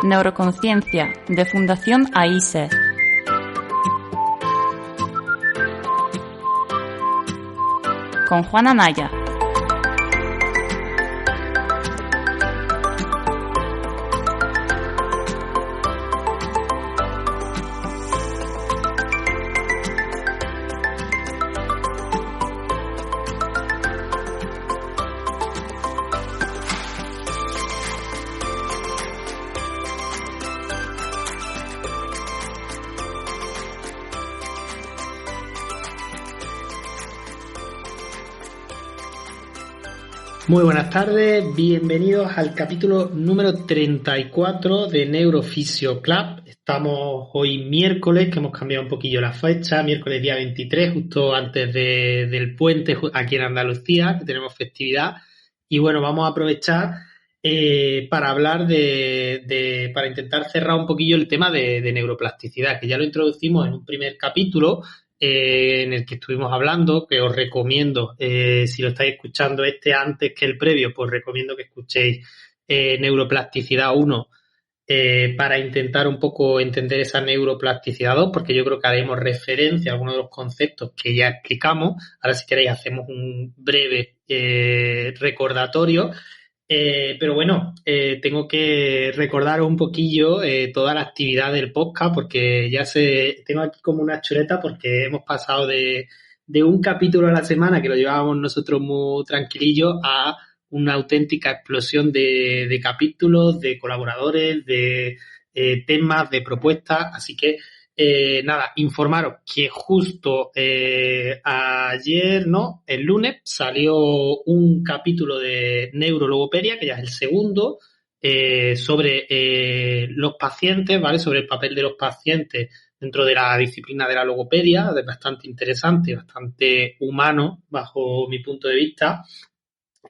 Neuroconciencia, de Fundación AISE. Con Juana Naya. Muy buenas tardes, bienvenidos al capítulo número 34 de Neurofisio Club. Estamos hoy miércoles, que hemos cambiado un poquillo la fecha, miércoles día 23, justo antes del puente aquí en Andalucía, que tenemos festividad. Y bueno, vamos a aprovechar para hablar para intentar cerrar un poquillo el tema de neuroplasticidad, que ya lo introducimos en un primer capítulo, en el que estuvimos hablando, que os recomiendo, si lo estáis escuchando antes que el previo, pues recomiendo que escuchéis Neuroplasticidad 1 para intentar un poco entender esa neuroplasticidad 2, porque yo creo que haremos referencia a algunos de los conceptos que ya explicamos. Ahora, si queréis, hacemos un breve recordatorio. Pero bueno, tengo que recordaros un poquillo toda la actividad del podcast, porque tengo aquí como una chuleta, porque hemos pasado de un capítulo a la semana, que lo llevábamos nosotros muy tranquilillo, a una auténtica explosión de capítulos, de colaboradores, de temas, de propuestas. Así que nada, informaros que justo ayer, el lunes, salió un capítulo de Neurologopedia, que ya es el segundo, sobre los pacientes, ¿vale? Sobre el papel de los pacientes dentro de la disciplina de la logopedia, bastante interesante, bastante humano, bajo mi punto de vista.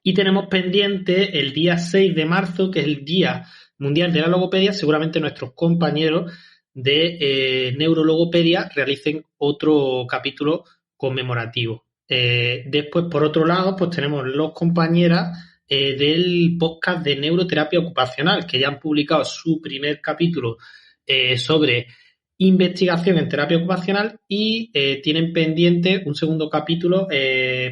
Y tenemos pendiente el día 6 de marzo, que es el Día Mundial de la Logopedia. Seguramente nuestros compañeros de Neurologopedia realicen otro capítulo conmemorativo. Después, por otro lado, pues tenemos los compañeras del podcast de Neuroterapia Ocupacional, que ya han publicado su primer capítulo sobre investigación en terapia ocupacional y tienen pendiente un segundo capítulo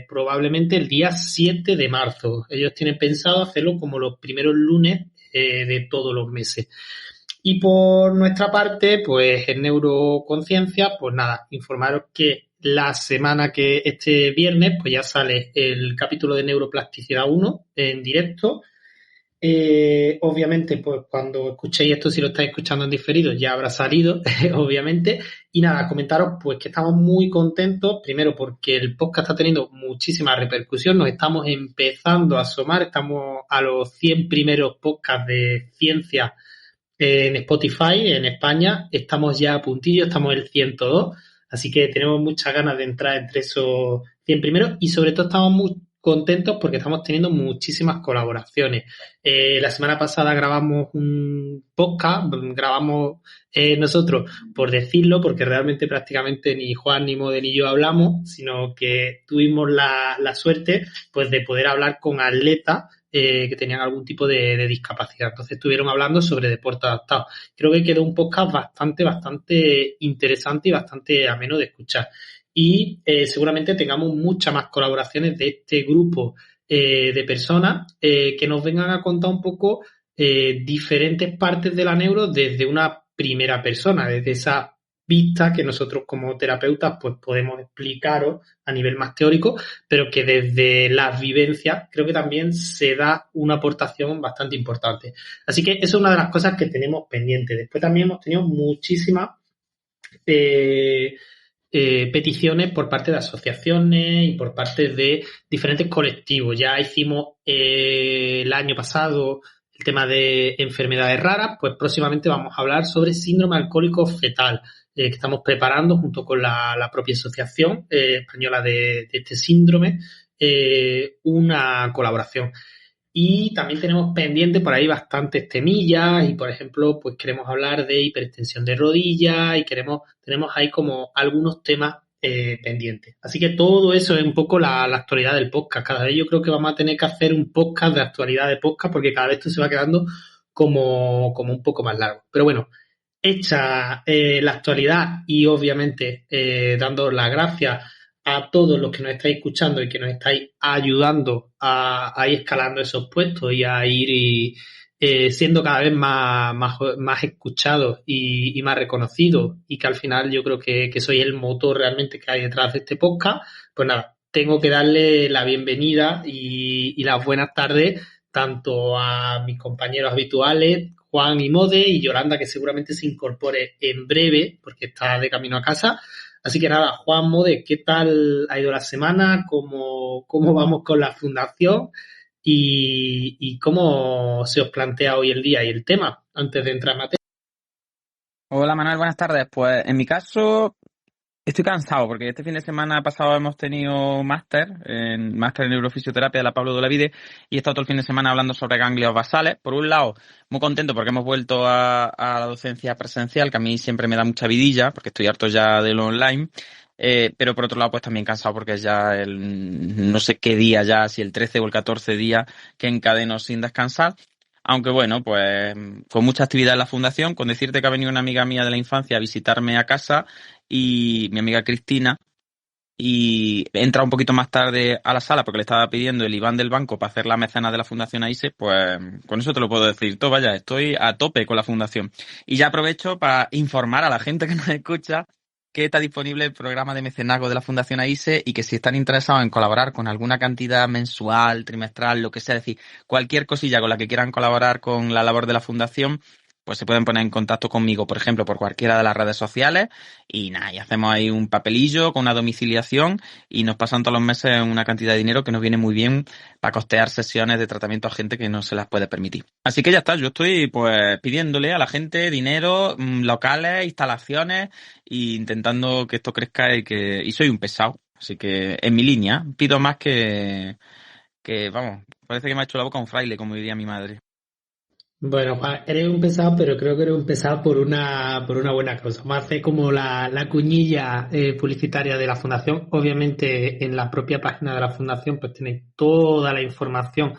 probablemente el día 7 de marzo. Ellos tienen pensado hacerlo como los primeros lunes de todos los meses. Y por nuestra parte, pues en Neuroconciencia, pues nada, informaros que este viernes, pues ya sale el capítulo de Neuroplasticidad 1 en directo. Obviamente, pues cuando escuchéis esto, si lo estáis escuchando en diferido, ya habrá salido, obviamente. Y nada, comentaros pues que estamos muy contentos, primero porque el podcast está teniendo muchísima repercusión, nos estamos empezando a asomar, estamos a los 100 primeros podcasts de ciencia en Spotify, en España, estamos ya a puntillo, estamos en el 102, así que tenemos muchas ganas de entrar entre esos 100 primeros y sobre todo estamos muy contentos porque estamos teniendo muchísimas colaboraciones. La semana pasada grabamos un podcast, grabamos nosotros, por decirlo, porque realmente prácticamente ni Juan, ni Mode, ni yo hablamos, sino que tuvimos la suerte pues de poder hablar con atletas que tenían algún tipo de discapacidad. Entonces estuvieron hablando sobre deporte adaptado. Creo que quedó un podcast bastante interesante y bastante ameno de escuchar. Y seguramente tengamos muchas más colaboraciones de este grupo de personas que nos vengan a contar un poco diferentes partes de la neuro desde una primera persona, desde esa vista que nosotros como terapeutas pues podemos explicaros a nivel más teórico, pero que desde las vivencias creo que también se da una aportación bastante importante. Así que eso es una de las cosas que tenemos pendiente. Después también hemos tenido muchísimas peticiones por parte de asociaciones y por parte de diferentes colectivos. Ya hicimos el año pasado el tema de enfermedades raras, pues próximamente vamos a hablar sobre síndrome alcohólico fetal, que estamos preparando junto con la propia asociación española de este síndrome, una colaboración. Y también tenemos pendiente por ahí bastantes temillas y, por ejemplo, pues queremos hablar de hiperextensión de rodillas y tenemos ahí como algunos temas pendientes. Así que todo eso es un poco la actualidad del podcast. Cada vez yo creo que vamos a tener que hacer un podcast de actualidad de podcast porque cada vez esto se va quedando como un poco más largo. Pero bueno, hecha la actualidad y obviamente dando las gracias a todos los que nos estáis escuchando y que nos estáis ayudando a ir escalando esos puestos y a ir siendo cada vez más escuchados y más reconocidos, y que al final yo creo que soy el motor realmente que hay detrás de este podcast. Pues nada, tengo que darle la bienvenida y las buenas tardes tanto a mis compañeros habituales, Juan y Mode, y Yolanda, que seguramente se incorpore en breve porque está de camino a casa. Así que nada, Juan, Mode, ¿qué tal ha ido la semana? ¿Cómo vamos con la fundación? Y cómo se os plantea hoy el día y el tema antes de entrar en materia. Hola Manuel, buenas tardes. Pues en mi caso estoy cansado porque este fin de semana pasado hemos tenido máster en neurofisioterapia de la Pablo de Olavide, y he estado todo el fin de semana hablando sobre ganglios basales. Por un lado, muy contento porque hemos vuelto a la docencia presencial, que a mí siempre me da mucha vidilla porque estoy harto ya de lo online. Pero por otro lado, pues también cansado porque es ya no sé qué día ya, si el 13 o el 14 día que encadeno sin descansar. Aunque bueno, pues con mucha actividad en la fundación, con decirte que ha venido una amiga mía de la infancia a visitarme a casa, y mi amiga Cristina, y he entrado un poquito más tarde a la sala porque le estaba pidiendo el IBAN del banco para hacer la mecenas de la Fundación AISE. Pues con eso te lo puedo decir todo. Vaya, estoy a tope con la fundación. Y ya aprovecho para informar a la gente que nos escucha que está disponible el programa de mecenazgo de la Fundación AISE, y que si están interesados en colaborar con alguna cantidad mensual, trimestral, lo que sea, es decir, cualquier cosilla con la que quieran colaborar con la labor de la fundación, pues se pueden poner en contacto conmigo, por ejemplo, por cualquiera de las redes sociales, y nada, y hacemos ahí un papelillo con una domiciliación y nos pasan todos los meses una cantidad de dinero que nos viene muy bien para costear sesiones de tratamiento a gente que no se las puede permitir. Así que ya está, yo estoy pues pidiéndole a la gente dinero, locales, instalaciones, e intentando que esto crezca, y soy un pesado. Así que en mi línea pido más que vamos, parece que me ha hecho la boca un fraile, como diría mi madre. Bueno, Juan, eres un pesado, pero creo que eres un pesado por una buena cosa. Vamos a hacer como la cuñilla publicitaria de la Fundación. Obviamente, en la propia página de la Fundación, pues tenéis toda la información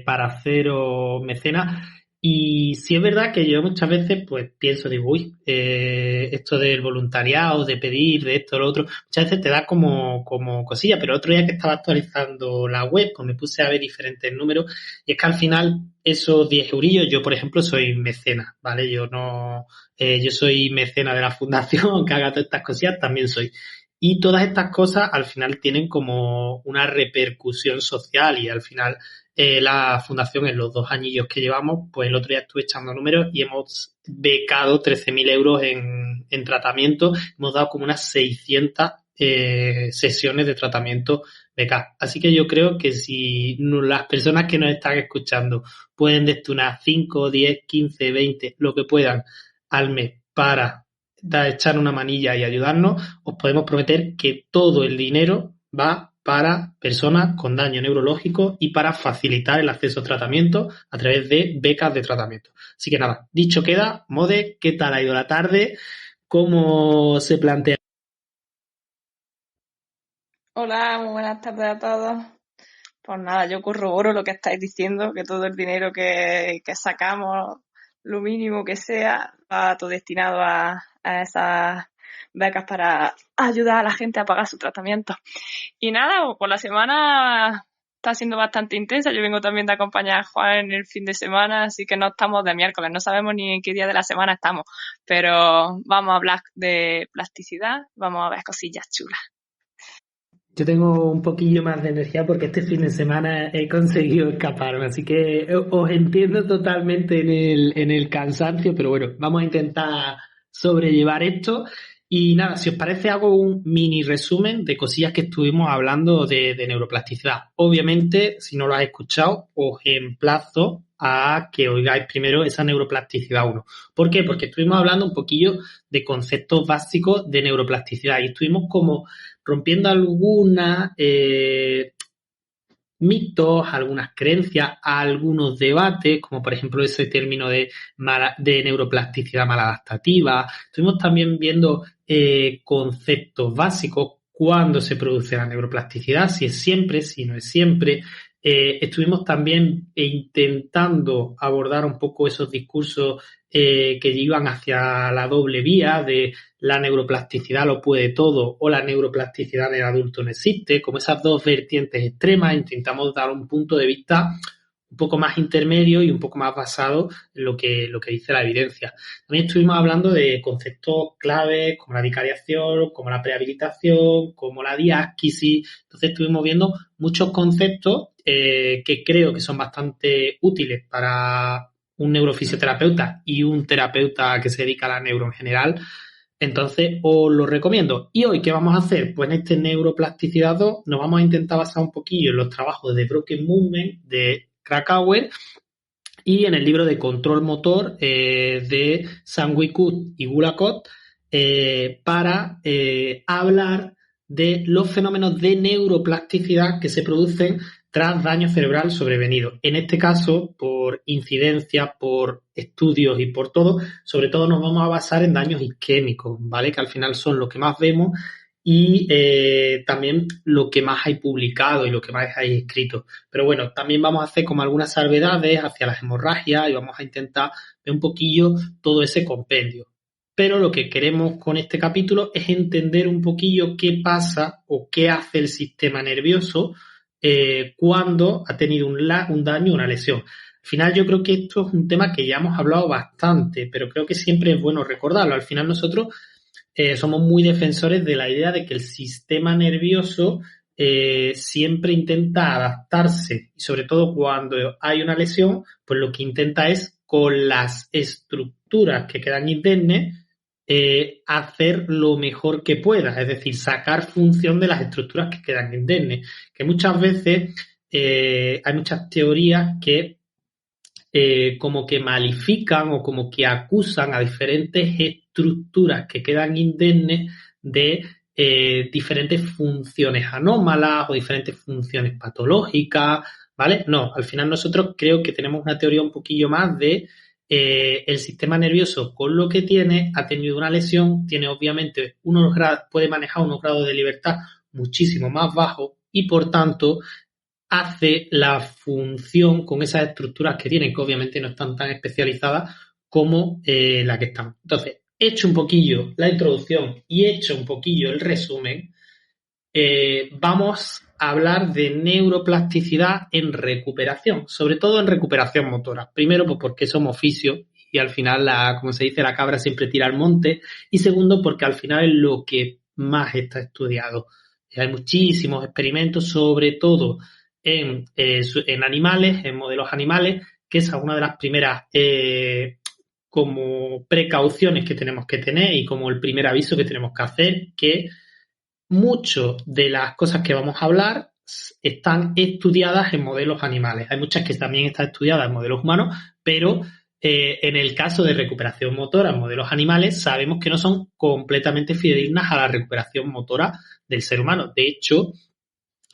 para haceros mecenas. Y sí es verdad que yo muchas veces pues pienso, digo, uy, esto del voluntariado, de pedir, de esto, lo otro, muchas veces te da como cosilla, pero otro día que estaba actualizando la web, pues me puse a ver diferentes números, y es que al final esos 10 eurillos, yo por ejemplo soy mecena, ¿vale? Yo no, yo soy mecena de la fundación, que haga todas estas cosillas, también soy. Y todas estas cosas al final tienen como una repercusión social, y al final la fundación en los 2 añillos que llevamos, pues el otro día estuve echando números y hemos becado 13.000 euros en tratamiento, hemos dado como unas 600 sesiones de tratamiento becado. Así que yo creo que si las personas que nos están escuchando pueden destinar 5, 10, 15, 20, lo que puedan al mes para echar una manilla y ayudarnos, os podemos prometer que todo el dinero va para personas con daño neurológico y para facilitar el acceso a tratamiento a través de becas de tratamiento. Así que nada, dicho queda. Mode, ¿qué tal ha ido la tarde? ¿Cómo se plantea? Hola, muy buenas tardes a todos. Pues nada, yo corroboro lo que estáis diciendo, que todo el dinero que sacamos, lo mínimo que sea, va todo destinado a esas becas para ayudar a la gente a pagar su tratamiento. Y nada, pues la semana está siendo bastante intensa. Yo vengo también de acompañar a Juan en el fin de semana, así que no estamos de miércoles, no sabemos ni en qué día de la semana estamos, pero vamos a hablar de plasticidad, vamos a ver cosillas chulas. Yo tengo un poquillo más de energía porque este fin de semana he conseguido escaparme, así que os entiendo totalmente en el cansancio, pero bueno, vamos a intentar sobrellevar esto. Y nada, si os parece, hago un mini resumen de cosillas que estuvimos hablando de neuroplasticidad. Obviamente, si no lo has escuchado, os emplazo a que oigáis primero esa neuroplasticidad 1. ¿Por qué? Porque estuvimos hablando un poquillo de conceptos básicos de neuroplasticidad y estuvimos como rompiendo algunas mitos, algunas creencias, algunos debates, como por ejemplo ese término de neuroplasticidad maladaptativa. Estuvimos también viendo conceptos básicos, cuándo se produce la neuroplasticidad, si es siempre, si no es siempre, Estuvimos también intentando abordar un poco esos discursos que iban hacia la doble vía de la neuroplasticidad lo puede todo o la neuroplasticidad en el adulto no existe, como esas dos vertientes extremas. Intentamos dar un punto de vista un poco más intermedio y un poco más basado en lo que dice la evidencia. También estuvimos hablando de conceptos claves como la vicariación, como la prehabilitación, como la diáskisis. Entonces estuvimos viendo muchos conceptos que creo que son bastante útiles para un neurofisioterapeuta y un terapeuta que se dedica a la neuro en general. Entonces, os lo recomiendo. ¿Y hoy qué vamos a hacer? Pues en este Neuroplasticidad 2 nos vamos a intentar basar un poquillo en los trabajos de Broken Movement, de Krakauer, y en el libro de Control Motor de Sandwicud y Gulakot para hablar de los fenómenos de neuroplasticidad que se producen tras daño cerebral sobrevenido. En este caso, por incidencia, por estudios y por todo, sobre todo nos vamos a basar en daños isquémicos, ¿vale? Que al final son los que más vemos y también lo que más hay publicado y lo que más hay escrito. Pero bueno, también vamos a hacer como algunas salvedades hacia las hemorragias y vamos a intentar ver un poquillo todo ese compendio. Pero lo que queremos con este capítulo es entender un poquillo qué pasa o qué hace el sistema nervioso cuando ha tenido un daño o una lesión. Al final yo creo que esto es un tema que ya hemos hablado bastante, pero creo que siempre es bueno recordarlo. Al final nosotros somos muy defensores de la idea de que el sistema nervioso siempre intenta adaptarse y sobre todo cuando hay una lesión, pues lo que intenta es con las estructuras que quedan indemnes hacer lo mejor que pueda, es decir, sacar función de las estructuras que quedan indemnes, que muchas veces hay muchas teorías que como que malifican o como que acusan a diferentes estructuras que quedan indemnes de diferentes funciones anómalas o diferentes funciones patológicas, ¿vale? No, al final nosotros creo que tenemos una teoría un poquillo más de el sistema nervioso con lo que tiene, ha tenido una lesión, tiene obviamente unos grados, puede manejar unos grados de libertad muchísimo más bajos y por tanto hace la función con esas estructuras que tienen, que obviamente no están tan especializadas como la que están. Entonces, hecho un poquillo la introducción y hecho un poquillo el resumen, vamos a hablar de neuroplasticidad en recuperación, sobre todo en recuperación motora. Primero, pues porque somos fisio y al final, como se dice, la cabra siempre tira al monte. Y segundo, porque al final es lo que más está estudiado. Hay muchísimos experimentos, sobre todo en animales, en modelos animales, que esa es una de las primeras como precauciones que tenemos que tener y como el primer aviso que tenemos que hacer, que muchas de las cosas que vamos a hablar están estudiadas en modelos animales. Hay muchas que también están estudiadas en modelos humanos, pero en el caso de recuperación motora en modelos animales sabemos que no son completamente fidedignas a la recuperación motora del ser humano. De hecho,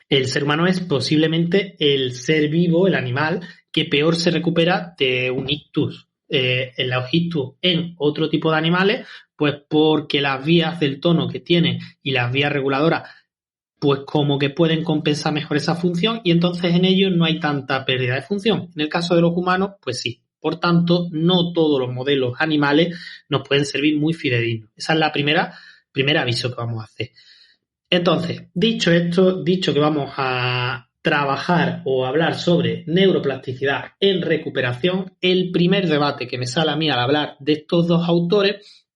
el ser humano es posiblemente el ser vivo, el animal, que peor se recupera de un ictus. El ictus en otro tipo de animales, pues porque las vías del tono que tienen y las vías reguladoras, pues como que pueden compensar mejor esa función y entonces en ellos no hay tanta pérdida de función. En el caso de los humanos, pues sí. Por tanto, no todos los modelos animales nos pueden servir muy fidedignos. Esa es la primer aviso que vamos a hacer. Entonces, dicho esto, dicho que vamos a trabajar o hablar sobre neuroplasticidad en recuperación, el primer debate que me sale a mí al hablar de estos dos autores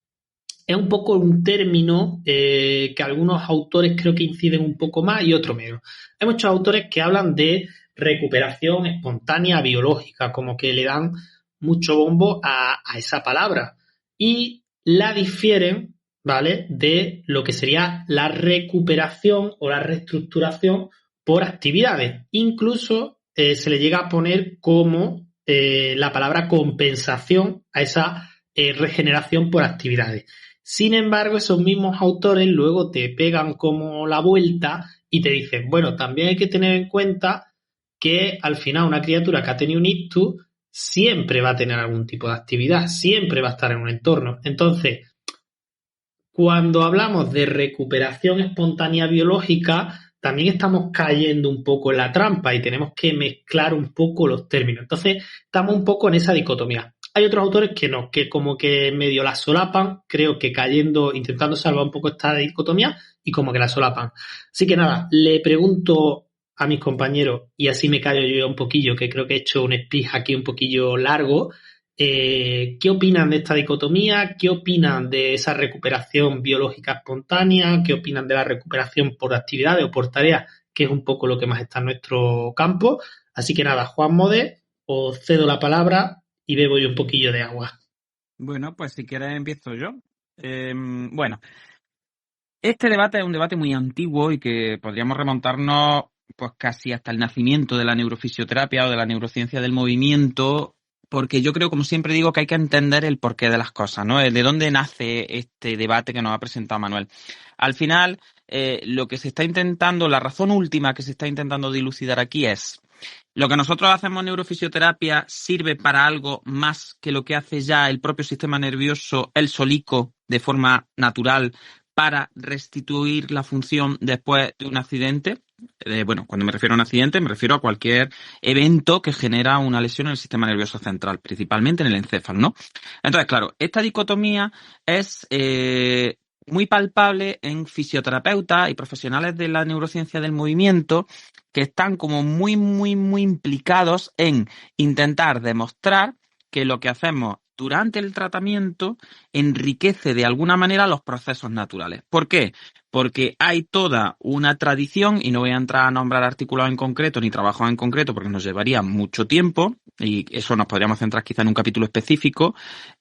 es un poco un término que algunos autores creo que inciden un poco más y otros menos. Hay muchos autores que hablan de recuperación espontánea biológica, como que le dan mucho bombo a esa palabra y la difieren, ¿vale?, de lo que sería la recuperación o la reestructuración por actividades. Incluso se le llega a poner como la palabra compensación a esa regeneración por actividades. Sin embargo, esos mismos autores luego te pegan como la vuelta y te dicen, bueno, también hay que tener en cuenta que al final una criatura que ha tenido un ictus siempre va a tener algún tipo de actividad, siempre va a estar en un entorno. Entonces, cuando hablamos de recuperación espontánea biológica, también estamos cayendo un poco en la trampa y tenemos que mezclar un poco los términos. Entonces, estamos un poco en esa dicotomía. Hay otros autores que no, que como que medio la solapan, creo que cayendo, intentando salvar un poco esta dicotomía y como que la solapan. Así que nada, le pregunto a mis compañeros, y así me callo yo un poquillo, que creo que he hecho un speech aquí un poquillo largo, ¿qué opinan de esta dicotomía? ¿Qué opinan de esa recuperación biológica espontánea? ¿Qué opinan de la recuperación por actividades o por tareas, que es un poco lo que más está en nuestro campo? Así que nada, Juan Mode, os cedo la palabra y bebo yo un poquillo de agua. Bueno, pues si quieres empiezo yo. Bueno, este debate es un debate muy antiguo y que podríamos remontarnos pues casi hasta el nacimiento de la neurofisioterapia o de la neurociencia del movimiento, porque yo creo, como siempre digo, que hay que entender el porqué de las cosas, ¿no? De dónde nace este debate que nos ha presentado Manuel. Al final, lo que se está intentando, la razón última que se está intentando dilucidar aquí es: lo que nosotros hacemos en neurofisioterapia sirve para algo más que lo que hace ya el propio sistema nervioso, el solico, de forma natural, para restituir la función después de un accidente. Bueno, cuando me refiero a un accidente, me refiero a cualquier evento que genera una lesión en el sistema nervioso central, principalmente en el encéfalo, ¿no? Entonces, claro, esta dicotomía es muy palpable en fisioterapeutas y profesionales de la neurociencia del movimiento que están como muy, muy, muy implicados en intentar demostrar que lo que hacemos durante el tratamiento enriquece de alguna manera los procesos naturales. ¿Por qué? Porque hay toda una tradición, y no voy a entrar a nombrar artículos en concreto ni trabajos en concreto porque nos llevaría mucho tiempo, y eso nos podríamos centrar quizá en un capítulo específico.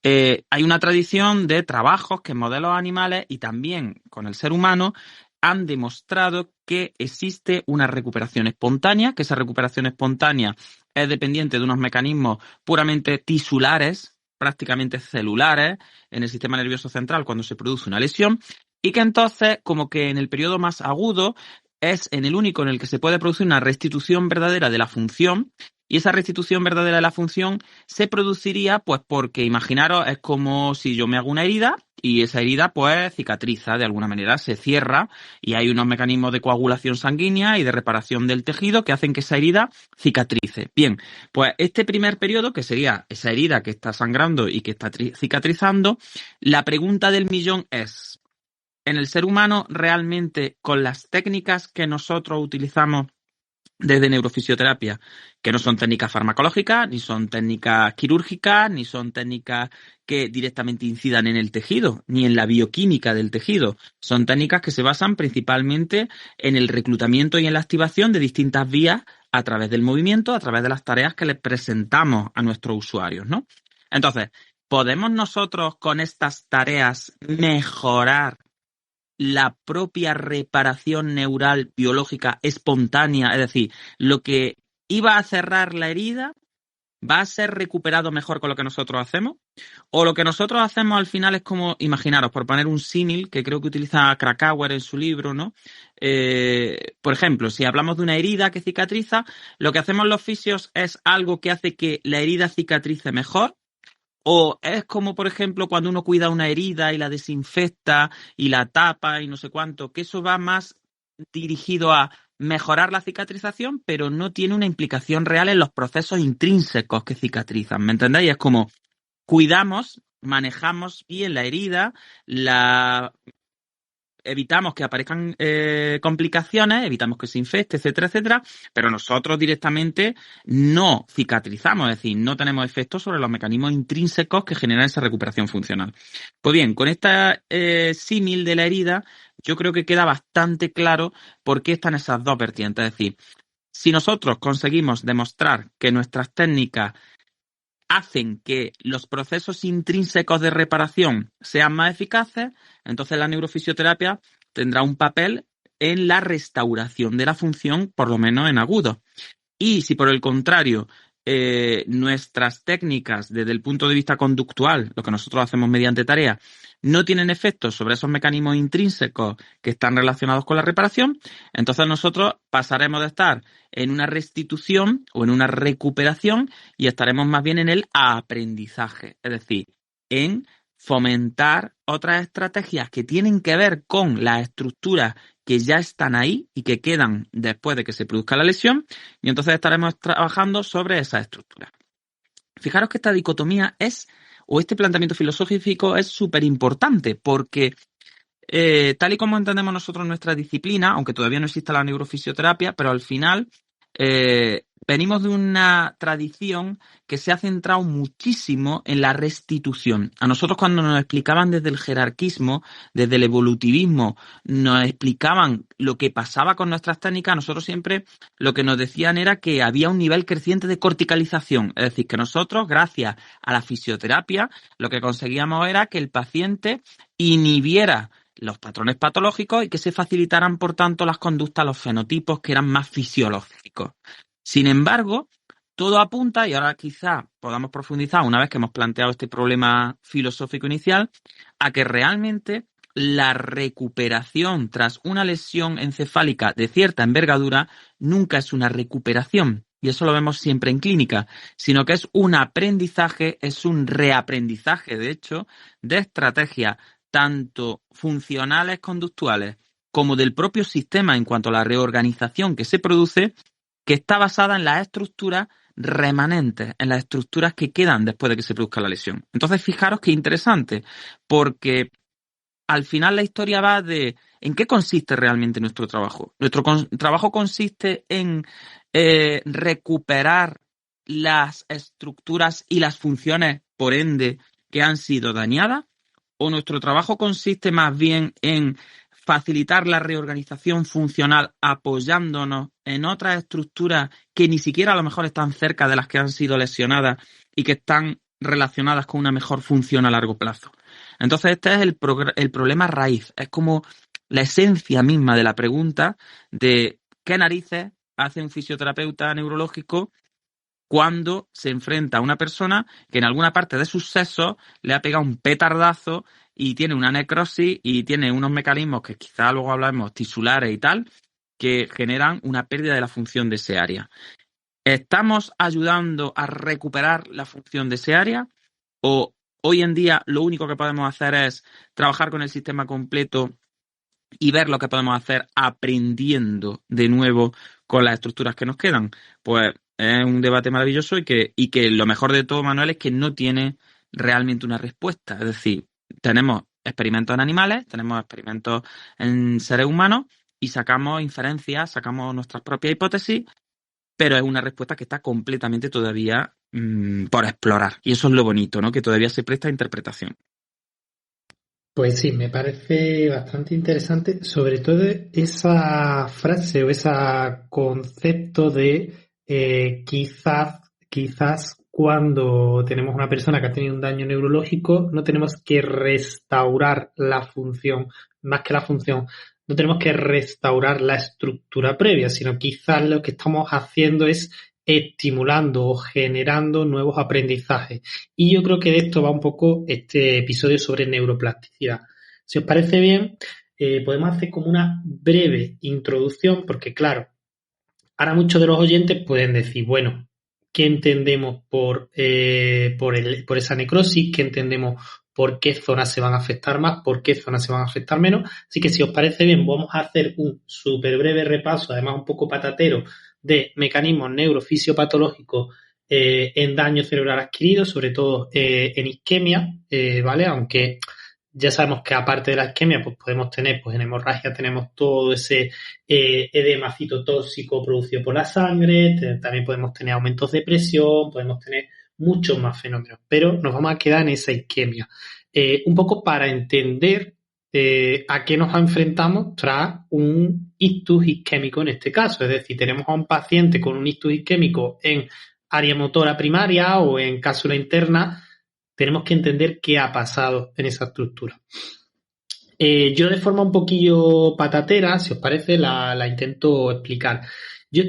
Hay una tradición de trabajos que en modelos animales y también con el ser humano han demostrado que existe una recuperación espontánea, que esa recuperación espontánea es dependiente de unos mecanismos puramente tisulares, prácticamente celulares, en el sistema nervioso central cuando se produce una lesión, y que entonces, como que en el periodo más agudo, es en el único en el que se puede producir una restitución verdadera de la función, y esa restitución verdadera de la función se produciría pues porque, imaginaros, es como si yo me hago una herida y esa herida pues cicatriza de alguna manera, se cierra y hay unos mecanismos de coagulación sanguínea y de reparación del tejido que hacen que esa herida cicatrice. Bien, pues este primer periodo, que sería esa herida que está sangrando y que está cicatrizando, la pregunta del millón es: ¿en el ser humano realmente, con las técnicas que nosotros utilizamos desde neurofisioterapia, que no son técnicas farmacológicas, ni son técnicas quirúrgicas, ni son técnicas que directamente incidan en el tejido, ni en la bioquímica del tejido? Son técnicas que se basan principalmente en el reclutamiento y en la activación de distintas vías a través del movimiento, a través de las tareas que les presentamos a nuestros usuarios, ¿no? Entonces, ¿podemos nosotros con estas tareas mejorar la propia reparación neural biológica espontánea? Es decir, lo que iba a cerrar la herida va a ser recuperado mejor con lo que nosotros hacemos, o lo que nosotros hacemos al final es como, imaginaros, por poner un símil que creo que utiliza Krakauer en su libro, ¿no? Por ejemplo, si hablamos de una herida que cicatriza, lo que hacemos los fisios es algo que hace que la herida cicatrice mejor. O es como, por ejemplo, cuando uno cuida una herida y la desinfecta y la tapa y no sé cuánto, que eso va más dirigido a mejorar la cicatrización, pero no tiene una implicación real en los procesos intrínsecos que cicatrizan, ¿me entendéis? Es como cuidamos, manejamos bien la herida, evitamos que aparezcan complicaciones, evitamos que se infecte, etcétera, etcétera, pero nosotros directamente no cicatrizamos, es decir, no tenemos efectos sobre los mecanismos intrínsecos que generan esa recuperación funcional. Pues bien, con esta símil de la herida, yo creo que queda bastante claro por qué están esas dos vertientes. Es decir, si nosotros conseguimos demostrar que nuestras técnicas hacen que los procesos intrínsecos de reparación sean más eficaces, entonces la neurofisioterapia tendrá un papel en la restauración de la función, por lo menos en agudo. Y si por el contrario nuestras técnicas desde el punto de vista conductual, lo que nosotros hacemos mediante tarea, no tienen efectos sobre esos mecanismos intrínsecos que están relacionados con la reparación, entonces nosotros pasaremos de estar en una restitución o en una recuperación y estaremos más bien en el aprendizaje, es decir, en fomentar otras estrategias que tienen que ver con las estructuras que ya están ahí y que quedan después de que se produzca la lesión, y entonces estaremos trabajando sobre esas estructuras. Fijaros que esta dicotomía o este planteamiento filosófico es súper importante porque tal y como entendemos nosotros nuestra disciplina, aunque todavía no exista la neurofisioterapia, pero al final venimos de una tradición que se ha centrado muchísimo en la restitución. A nosotros cuando nos explicaban desde el jerarquismo, desde el evolutivismo, nos explicaban lo que pasaba con nuestras técnicas, nosotros siempre lo que nos decían era que había un nivel creciente de corticalización. Es decir, que nosotros, gracias a la fisioterapia, lo que conseguíamos era que el paciente inhibiera los patrones patológicos y que se facilitaran, por tanto, las conductas, los fenotipos que eran más fisiológicos. Sin embargo, todo apunta, y ahora quizá podamos profundizar una vez que hemos planteado este problema filosófico inicial, a que realmente la recuperación tras una lesión encefálica de cierta envergadura nunca es una recuperación, y eso lo vemos siempre en clínica, sino que es un aprendizaje, es un reaprendizaje, de hecho, de estrategias tanto funcionales conductuales como del propio sistema en cuanto a la reorganización que se produce, que está basada en las estructuras remanentes, en las estructuras que quedan después de que se produzca la lesión. Entonces, fijaros qué interesante, porque al final la historia va de ¿en qué consiste realmente nuestro trabajo? Nuestro trabajo consiste en recuperar las estructuras y las funciones, por ende, que han sido dañadas, o nuestro trabajo consiste más bien en facilitar la reorganización funcional apoyándonos en otras estructuras que ni siquiera a lo mejor están cerca de las que han sido lesionadas y que están relacionadas con una mejor función a largo plazo. Entonces este es el problema raíz, es como la esencia misma de la pregunta de qué narices hace un fisioterapeuta neurológico cuando se enfrenta a una persona que en alguna parte de sus sesos le ha pegado un petardazo y tiene una necrosis y tiene unos mecanismos que quizá luego hablamos tisulares y tal, que generan una pérdida de la función de ese área. ¿Estamos ayudando a recuperar la función de ese área? ¿O hoy en día lo único que podemos hacer es trabajar con el sistema completo y ver lo que podemos hacer aprendiendo de nuevo con las estructuras que nos quedan? Pues es un debate maravilloso y que lo mejor de todo, Manuel, es que no tiene realmente una respuesta. Es decir, tenemos experimentos en animales, tenemos experimentos en seres humanos y sacamos inferencias, sacamos nuestras propias hipótesis, pero es una respuesta que está completamente todavía por explorar. Y eso es lo bonito, ¿no? Que todavía se presta a interpretación. Pues sí, me parece bastante interesante, sobre todo esa frase o ese concepto de quizás cuando tenemos una persona que ha tenido un daño neurológico, no tenemos que restaurar la función, más que la función, no tenemos que restaurar la estructura previa, sino quizás lo que estamos haciendo es estimulando o generando nuevos aprendizajes. Y yo creo que de esto va un poco este episodio sobre neuroplasticidad. Si os parece bien, podemos hacer como una breve introducción, porque claro, ahora muchos de los oyentes pueden decir, bueno, ¿qué entendemos por esa necrosis? ¿Qué entendemos por qué zonas se van a afectar más? ¿Por qué zonas se van a afectar menos? Así que si os parece bien, vamos a hacer un súper breve repaso, además un poco patatero, de mecanismos neurofisiopatológicos en daño cerebral adquirido, sobre todo en isquemia, ¿vale? Aunque ya sabemos que aparte de la isquemia, pues podemos tener, pues en hemorragia tenemos todo ese edema citotóxico producido por la sangre, también podemos tener aumentos de presión, podemos tener muchos más fenómenos, pero nos vamos a quedar en esa isquemia. Un poco para entender a qué nos enfrentamos tras un ictus isquémico en este caso. Es decir, tenemos a un paciente con un ictus isquémico en área motora primaria o en cápsula interna, tenemos que entender qué ha pasado en esa estructura. Yo de forma un poquillo patatera, si os parece, la intento explicar. Yo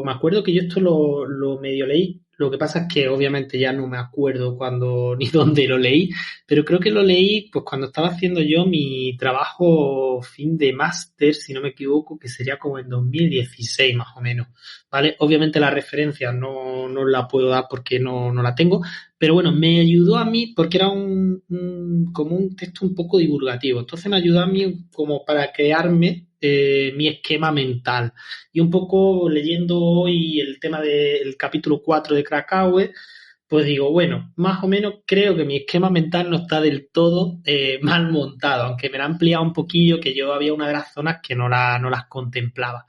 me acuerdo que yo esto lo medio leí, lo que pasa es que obviamente ya no me acuerdo cuándo ni dónde lo leí, pero creo que lo leí pues cuando estaba haciendo yo mi trabajo fin de máster, si no me equivoco, que sería como en 2016 más o menos, ¿vale? Obviamente la referencia no la puedo dar porque no la tengo, pero bueno, me ayudó a mí porque era como un texto un poco divulgativo, entonces me ayudó a mí como para crearme mi esquema mental. Y un poco leyendo hoy el tema del capítulo 4 de Krakauer, pues digo, bueno, más o menos creo que mi esquema mental no está del todo mal montado, aunque me lo ha ampliado un poquillo, que yo había una de las zonas que no las contemplaba.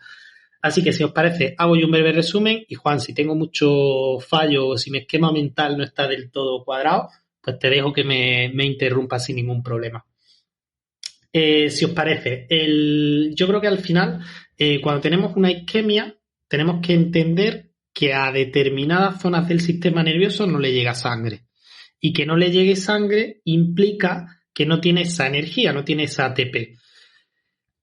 Así que si os parece, hago yo un breve resumen y Juan, si tengo mucho fallo o si mi esquema mental no está del todo cuadrado, pues te dejo que me interrumpa sin ningún problema. Si os parece, yo creo que al final, cuando tenemos una isquemia, tenemos que entender que a determinadas zonas del sistema nervioso no le llega sangre. Y que no le llegue sangre implica que no tiene esa energía, no tiene esa ATP.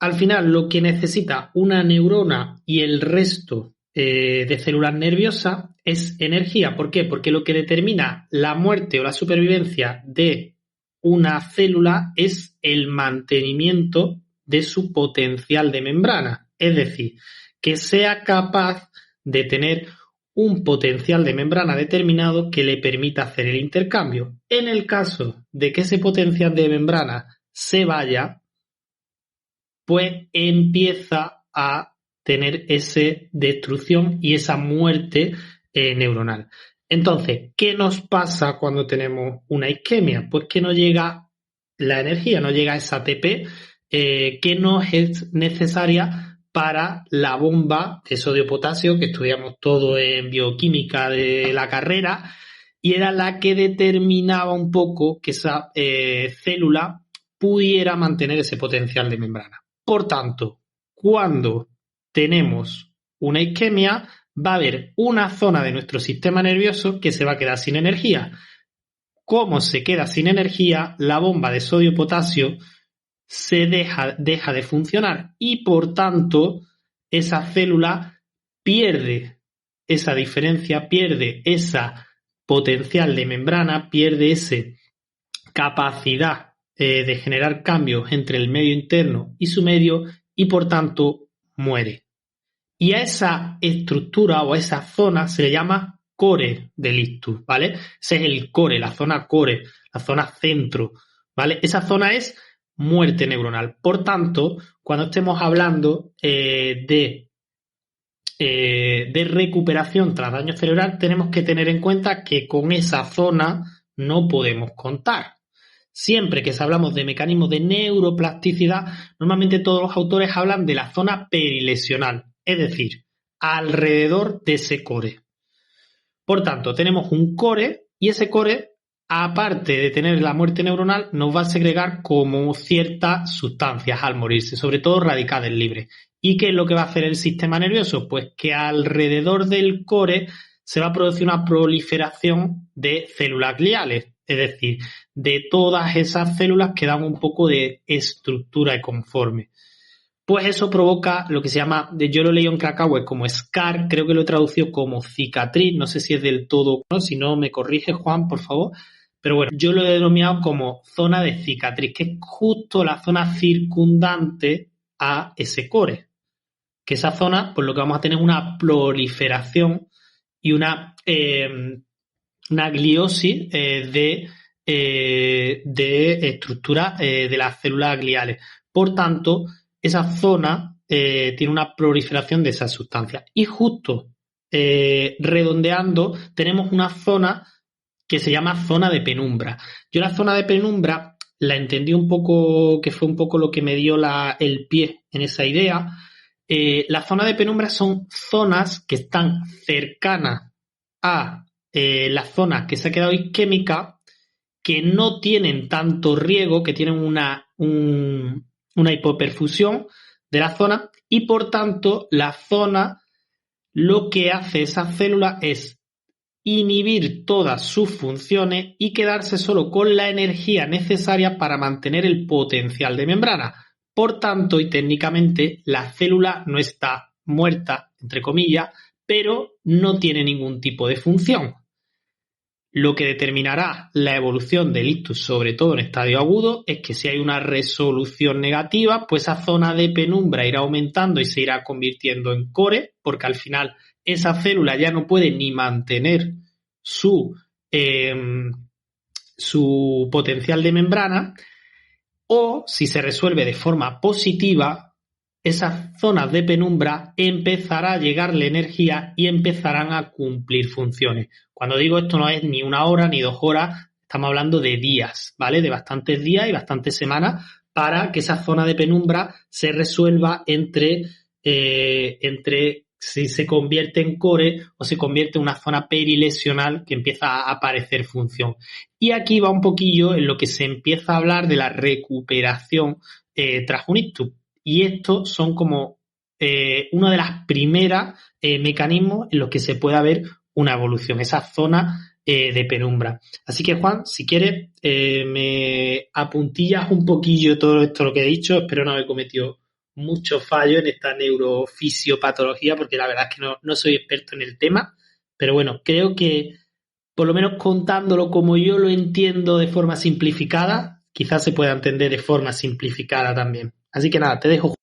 Al final, lo que necesita una neurona y el resto de células nerviosas es energía. ¿Por qué? Porque lo que determina la muerte o la supervivencia de una célula es el mantenimiento de su potencial de membrana. Es decir, que sea capaz de tener un potencial de membrana determinado que le permita hacer el intercambio. En el caso de que ese potencial de membrana se vaya, pues empieza a tener esa destrucción y esa muerte neuronal. Entonces, ¿qué nos pasa cuando tenemos una isquemia? Pues que no llega la energía, no llega esa ATP que nos es necesaria para la bomba de sodio-potasio que estudiamos todo en bioquímica de la carrera y era la que determinaba un poco que esa célula pudiera mantener ese potencial de membrana. Por tanto, cuando tenemos una isquemia, va a haber una zona de nuestro sistema nervioso que se va a quedar sin energía. ¿Cómo se queda sin energía? La bomba de sodio-potasio se deja de funcionar y, por tanto, esa célula pierde esa diferencia, pierde esa potencial de membrana, pierde esa capacidad de generar cambios entre el medio interno y su medio y, por tanto, muere. Y a esa estructura o a esa zona se le llama core del ictus, ¿vale? Ese es el core, la zona core, la zona centro, ¿vale? Esa zona es muerte neuronal. Por tanto, cuando estemos hablando de recuperación tras daño cerebral, tenemos que tener en cuenta que con esa zona no podemos contar. Siempre que hablamos de mecanismos de neuroplasticidad, normalmente todos los autores hablan de la zona perilesional, es decir, alrededor de ese core. Por tanto, tenemos un core y ese core, aparte de tener la muerte neuronal, nos va a segregar como ciertas sustancias al morirse, sobre todo radicales libres. ¿Y qué es lo que va a hacer el sistema nervioso? Pues que alrededor del core se va a producir una proliferación de células gliales, es decir, de todas esas células que dan un poco de estructura y conforme. Pues eso provoca lo que se llama, yo lo leí en Krakauer como scar, creo que lo he traducido como cicatriz, no sé si es del todo, ¿no? Si no me corrige Juan, por favor, pero bueno, yo lo he denominado como zona de cicatriz, que es justo la zona circundante a ese core, que esa zona, pues lo que vamos a tener es una proliferación y una gliosis de estructura de las células gliales. Por tanto, esa zona tiene una proliferación de esas sustancias. Y justo redondeando, tenemos una zona que se llama zona de penumbra. Yo la zona de penumbra la entendí un poco, que fue un poco lo que me dio el pie en esa idea. La zona de penumbra son zonas que están cercanas a la zona que se ha quedado isquémica, que no tienen tanto riego, que tienen una hipoperfusión de la zona y, por tanto, la zona lo que hace esa célula es inhibir todas sus funciones y quedarse solo con la energía necesaria para mantener el potencial de membrana. Por tanto, y técnicamente, la célula no está muerta, entre comillas, pero no tiene ningún tipo de función. Lo que determinará la evolución del ictus, sobre todo en estadio agudo, es que si hay una resolución negativa, pues esa zona de penumbra irá aumentando y se irá convirtiendo en core, porque al final esa célula ya no puede ni mantener su potencial de membrana, o si se resuelve de forma positiva, esas zonas de penumbra empezará a llegarle energía y empezarán a cumplir funciones. Cuando digo esto no es ni 1 hora ni 2 horas, estamos hablando de días, ¿vale? De bastantes días y bastantes semanas para que esa zona de penumbra se resuelva entre si se convierte en core o se convierte en una zona perilesional que empieza a aparecer función. Y aquí va un poquillo en lo que se empieza a hablar de la recuperación tras un ictus. Y estos son como una de las primeras mecanismos en los que se puede ver una evolución, esa zona de penumbra. Así que, Juan, si quieres, me apuntillas un poquillo todo esto lo que he dicho. Espero no haber cometido muchos fallos en esta neurofisiopatología, porque la verdad es que no soy experto en el tema. Pero bueno, creo que por lo menos contándolo como yo lo entiendo de forma simplificada, quizás se pueda entender de forma simplificada también. Así que nada, te dejo.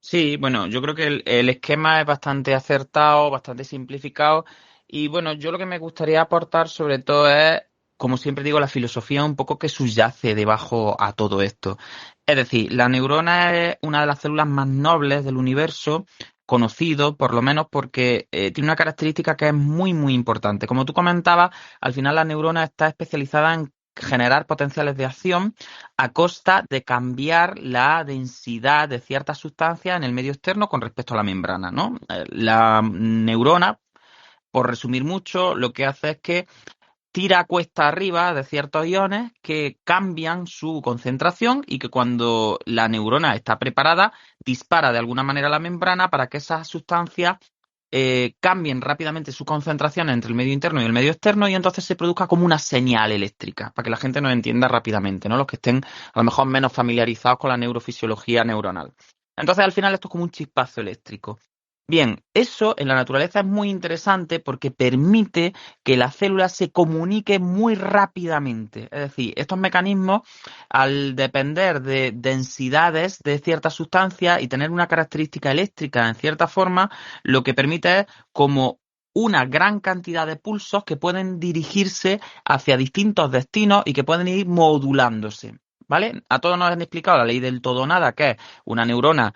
Sí, bueno, yo creo que el esquema es bastante acertado, bastante simplificado y bueno, yo lo que me gustaría aportar sobre todo es, como siempre digo, la filosofía un poco que subyace debajo a todo esto. Es decir, la neurona es una de las células más nobles del universo, conocido por lo menos porque tiene una característica que es muy, muy importante. Como tú comentabas, al final la neurona está especializada en generar potenciales de acción a costa de cambiar la densidad de ciertas sustancias en el medio externo con respecto a la membrana, ¿no? La neurona, por resumir mucho, lo que hace es que tira cuesta arriba de ciertos iones que cambian su concentración y que cuando la neurona está preparada, dispara de alguna manera la membrana para que esas sustancias cambien rápidamente su concentración entre el medio interno y el medio externo y entonces se produzca como una señal eléctrica, para que la gente nos entienda rápidamente, ¿no? Los que estén a lo mejor menos familiarizados con la neurofisiología neuronal. Entonces, al final, esto es como un chispazo eléctrico. Bien, eso en la naturaleza es muy interesante porque permite que la célula se comunique muy rápidamente. Es decir, estos mecanismos, al depender de densidades de ciertas sustancias y tener una característica eléctrica en cierta forma, lo que permite es como una gran cantidad de pulsos que pueden dirigirse hacia distintos destinos y que pueden ir modulándose. ¿Vale? A todos nos han explicado la ley del todo o nada, que es una neurona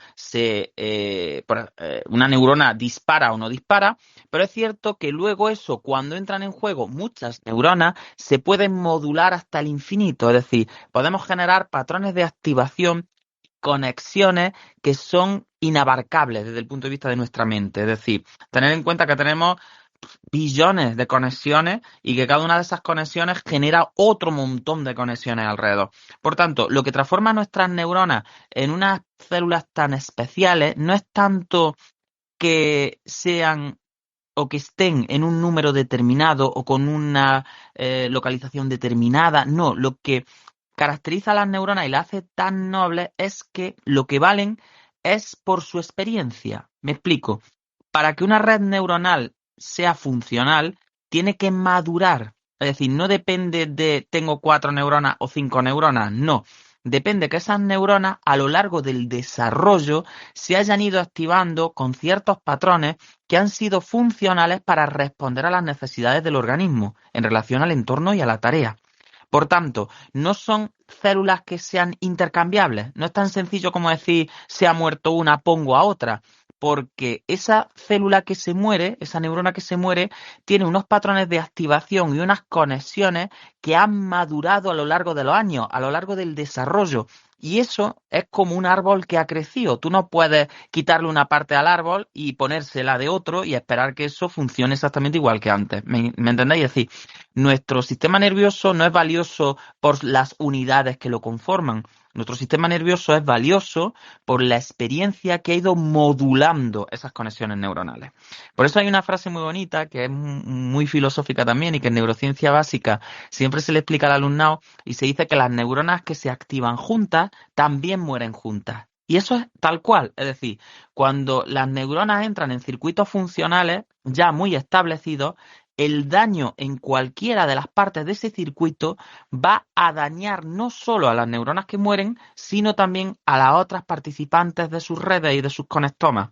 una neurona dispara o no dispara, pero es cierto que luego eso, cuando entran en juego muchas neuronas, se pueden modular hasta el infinito, es decir, podemos generar patrones de activación, conexiones que son inabarcables desde el punto de vista de nuestra mente, es decir, tener en cuenta que tenemos billones de conexiones y que cada una de esas conexiones genera otro montón de conexiones alrededor. Por tanto, lo que transforma nuestras neuronas en unas células tan especiales no es tanto que sean o que estén en un número determinado o con una localización determinada. No, lo que caracteriza a las neuronas y las hace tan nobles es que lo que valen es por su experiencia. Me explico. Para que una red neuronal sea funcional, tiene que madurar. Es decir, no depende de tengo 4 neuronas o 5 neuronas, no. Depende que esas neuronas a lo largo del desarrollo se hayan ido activando con ciertos patrones que han sido funcionales para responder a las necesidades del organismo en relación al entorno y a la tarea. Por tanto, no son células que sean intercambiables. No es tan sencillo como decir se ha muerto una, pongo a otra. Porque esa célula que se muere, esa neurona que se muere, tiene unos patrones de activación y unas conexiones que han madurado a lo largo de los años, a lo largo del desarrollo. Y eso es como un árbol que ha crecido. Tú no puedes quitarle una parte al árbol y ponérsela de otro y esperar que eso funcione exactamente igual que antes. ¿Me entendéis? Es decir, nuestro sistema nervioso no es valioso por las unidades que lo conforman. Nuestro sistema nervioso es valioso por la experiencia que ha ido modulando esas conexiones neuronales. Por eso hay una frase muy bonita que es muy filosófica también y que en neurociencia básica siempre se le explica al alumnado y se dice que las neuronas que se activan juntas también mueren juntas. Y eso es tal cual, es decir, cuando las neuronas entran en circuitos funcionales ya muy establecidos, el daño en cualquiera de las partes de ese circuito va a dañar no solo a las neuronas que mueren, sino también a las otras participantes de sus redes y de sus conectomas.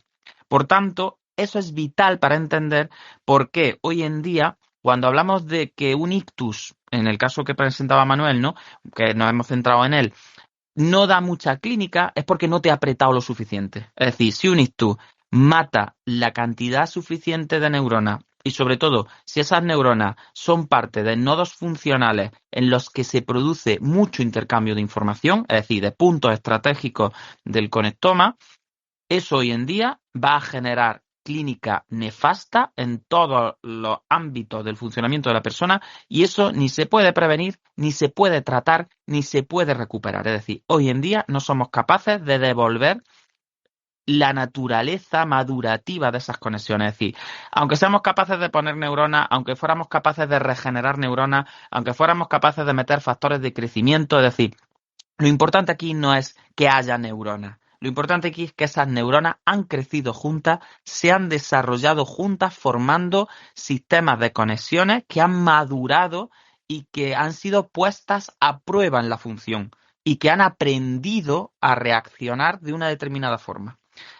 Por tanto, eso es vital para entender por qué hoy en día, cuando hablamos de que un ictus, en el caso que presentaba Manuel, ¿no?, que nos hemos centrado en él, no da mucha clínica, es porque no te ha apretado lo suficiente. Es decir, si un ictus mata la cantidad suficiente de neuronas y sobre todo si esas neuronas son parte de nodos funcionales en los que se produce mucho intercambio de información, es decir, de puntos estratégicos del conectoma, eso hoy en día va a generar clínica nefasta en todos los ámbitos del funcionamiento de la persona y eso ni se puede prevenir, ni se puede tratar, ni se puede recuperar. Es decir, hoy en día no somos capaces de devolver la naturaleza madurativa de esas conexiones. Es decir, aunque seamos capaces de poner neuronas, aunque fuéramos capaces de regenerar neuronas, aunque fuéramos capaces de meter factores de crecimiento, es decir, lo importante aquí no es que haya neuronas. Lo importante aquí es que esas neuronas han crecido juntas, se han desarrollado juntas, formando sistemas de conexiones que han madurado y que han sido puestas a prueba en la función y que han aprendido a reaccionar de una determinada forma.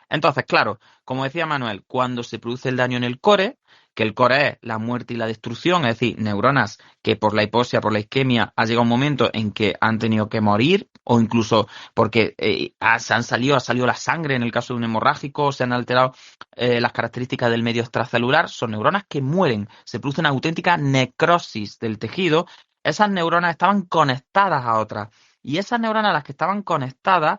Entonces, claro, como decía Manuel, cuando se produce el daño en el core, que el core es la muerte y la destrucción, es decir, neuronas que por la hipoxia, por la isquemia, ha llegado un momento en que han tenido que morir o incluso porque ha salido la sangre en el caso de un hemorrágico, se han alterado las características del medio extracelular, son neuronas que mueren, se produce una auténtica necrosis del tejido. Esas neuronas estaban conectadas a otras y esas neuronas a las que estaban conectadas,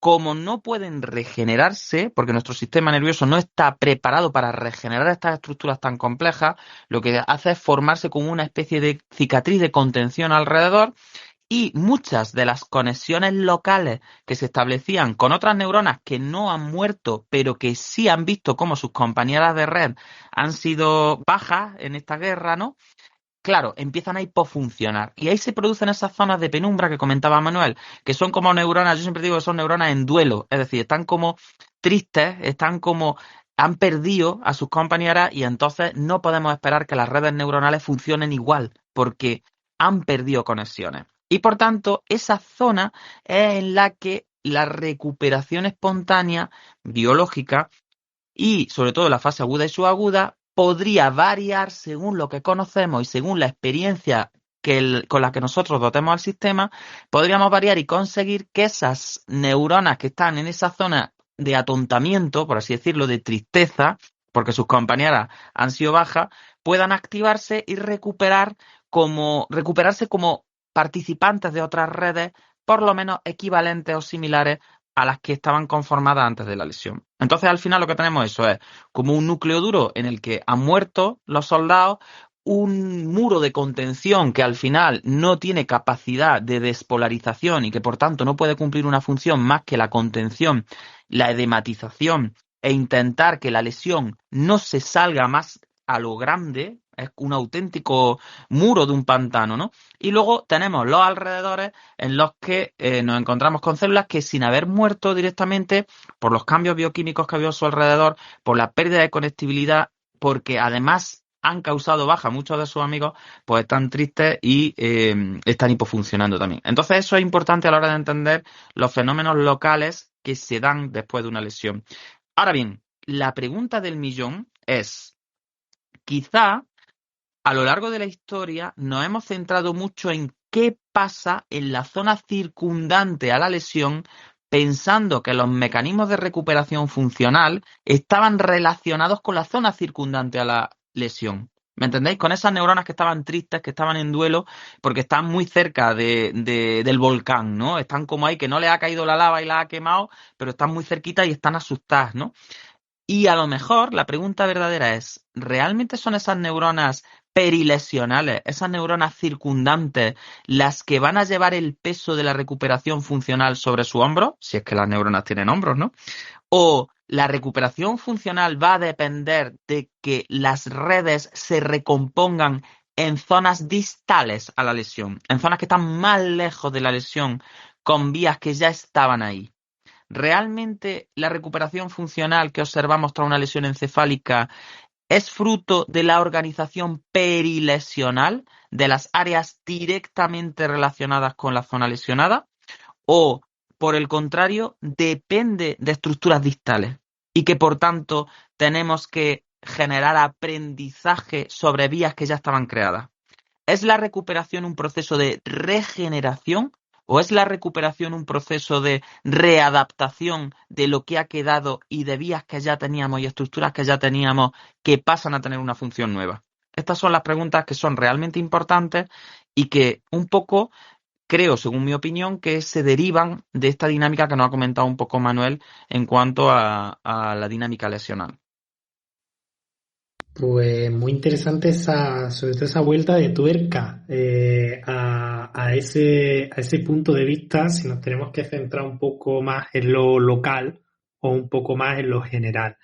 como no pueden regenerarse, porque nuestro sistema nervioso no está preparado para regenerar estas estructuras tan complejas, lo que hace es formarse como una especie de cicatriz de contención alrededor y muchas de las conexiones locales que se establecían con otras neuronas que no han muerto, pero que sí han visto cómo sus compañeras de red han sido bajas en esta guerra, ¿no? Claro, empiezan a hipofuncionar. Y ahí se producen esas zonas de penumbra que comentaba Manuel, que son como neuronas, yo siempre digo que son neuronas en duelo, es decir, están como tristes, están como han perdido a sus compañeras y entonces no podemos esperar que las redes neuronales funcionen igual, porque han perdido conexiones. Y por tanto, esa zona es en la que la recuperación espontánea biológica y sobre todo la fase aguda y subaguda podría variar según lo que conocemos y según la experiencia con la que nosotros dotemos al sistema, podríamos variar y conseguir que esas neuronas que están en esa zona de atontamiento, por así decirlo, de tristeza, porque sus compañeras han sido bajas, puedan activarse y recuperarse como participantes de otras redes, por lo menos equivalentes o similares a las que estaban conformadas antes de la lesión. Entonces, al final lo que tenemos eso es como un núcleo duro en el que han muerto los soldados, un muro de contención que al final no tiene capacidad de despolarización y que por tanto no puede cumplir una función más que la contención, la edematización e intentar que la lesión no se salga más a lo grande, es un auténtico muro de un pantano, ¿no? Y luego tenemos los alrededores en los que nos encontramos con células que sin haber muerto directamente por los cambios bioquímicos que había a su alrededor, por la pérdida de conectividad, porque además han causado baja a muchos de sus amigos, pues están tristes y están hipofuncionando también. Entonces eso es importante a la hora de entender los fenómenos locales que se dan después de una lesión. Ahora bien, la pregunta del millón es, quizá a lo largo de la historia nos hemos centrado mucho en qué pasa en la zona circundante a la lesión, pensando que los mecanismos de recuperación funcional estaban relacionados con la zona circundante a la lesión. ¿Me entendéis? Con esas neuronas que estaban tristes, que estaban en duelo, porque están muy cerca del volcán, ¿no? Están como ahí, que no les ha caído la lava y la ha quemado, pero están muy cerquita y están asustadas, ¿no? Y a lo mejor la pregunta verdadera es, ¿realmente son esas neuronas perilesionales, esas neuronas circundantes, las que van a llevar el peso de la recuperación funcional sobre su hombro? Si es que las neuronas tienen hombros, ¿no? ¿O la recuperación funcional va a depender de que las redes se recompongan en zonas distales a la lesión, en zonas que están más lejos de la lesión, con vías que ya estaban ahí? ¿realmente la recuperación funcional que observamos tras una lesión encefálica es fruto de la organización perilesional, de las áreas directamente relacionadas con la zona lesionada? ¿O, por el contrario, depende de estructuras distales y que, por tanto, tenemos que generar aprendizaje sobre vías que ya estaban creadas? ¿Es la recuperación un proceso de regeneración o es la recuperación un proceso de readaptación de lo que ha quedado y de vías que ya teníamos y estructuras que ya teníamos que pasan a tener una función nueva? Estas son las preguntas que son realmente importantes y que un poco creo, según mi opinión, que se derivan de esta dinámica que nos ha comentado un poco Manuel en cuanto a la dinámica lesional. Pues muy interesante sobre todo esa vuelta de tuerca a ese punto de vista, si nos tenemos que centrar un poco más en lo local o un poco más en lo general.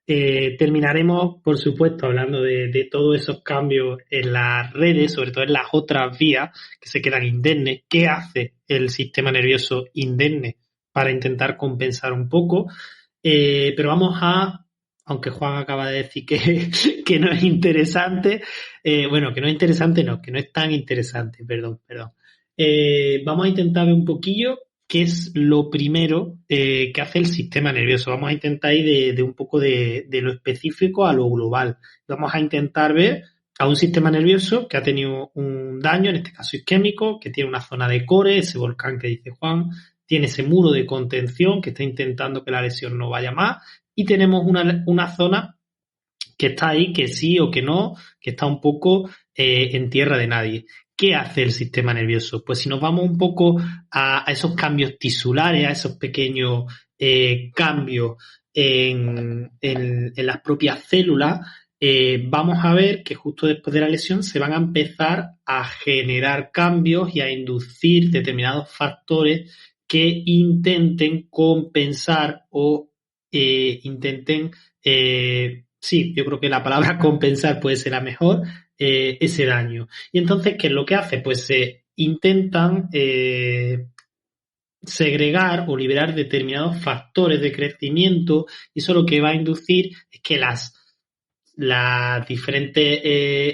Terminaremos, por supuesto, hablando de todos esos cambios en las redes, sobre todo en las otras vías que se quedan indemnes. ¿Qué hace el sistema nervioso indemne para intentar compensar un poco? Pero vamos aunque Juan acaba de decir que no es interesante, bueno, que no es interesante, no, que no es tan interesante, perdón. Vamos a intentar ver un poquillo qué es lo primero que hace el sistema nervioso. Vamos a intentar ir de un poco de lo específico a lo global. Vamos a intentar ver a un sistema nervioso que ha tenido un daño, en este caso isquémico, que tiene una zona de core, ese volcán que dice Juan, tiene ese muro de contención que está intentando que la lesión no vaya más, y tenemos una zona que está ahí, que sí o que no, que está un poco en tierra de nadie. ¿Qué hace el sistema nervioso? Pues si nos vamos un poco a esos cambios tisulares, a esos pequeños cambios en las propias células, vamos a ver que justo después de la lesión se van a empezar a generar cambios y a inducir determinados factores que intenten compensar o intenten, sí, yo creo que la palabra compensar puede ser la mejor, ese daño. Y entonces, ¿qué es lo que hace? Pues se intentan segregar o liberar determinados factores de crecimiento, y eso lo que va a inducir es que las diferentes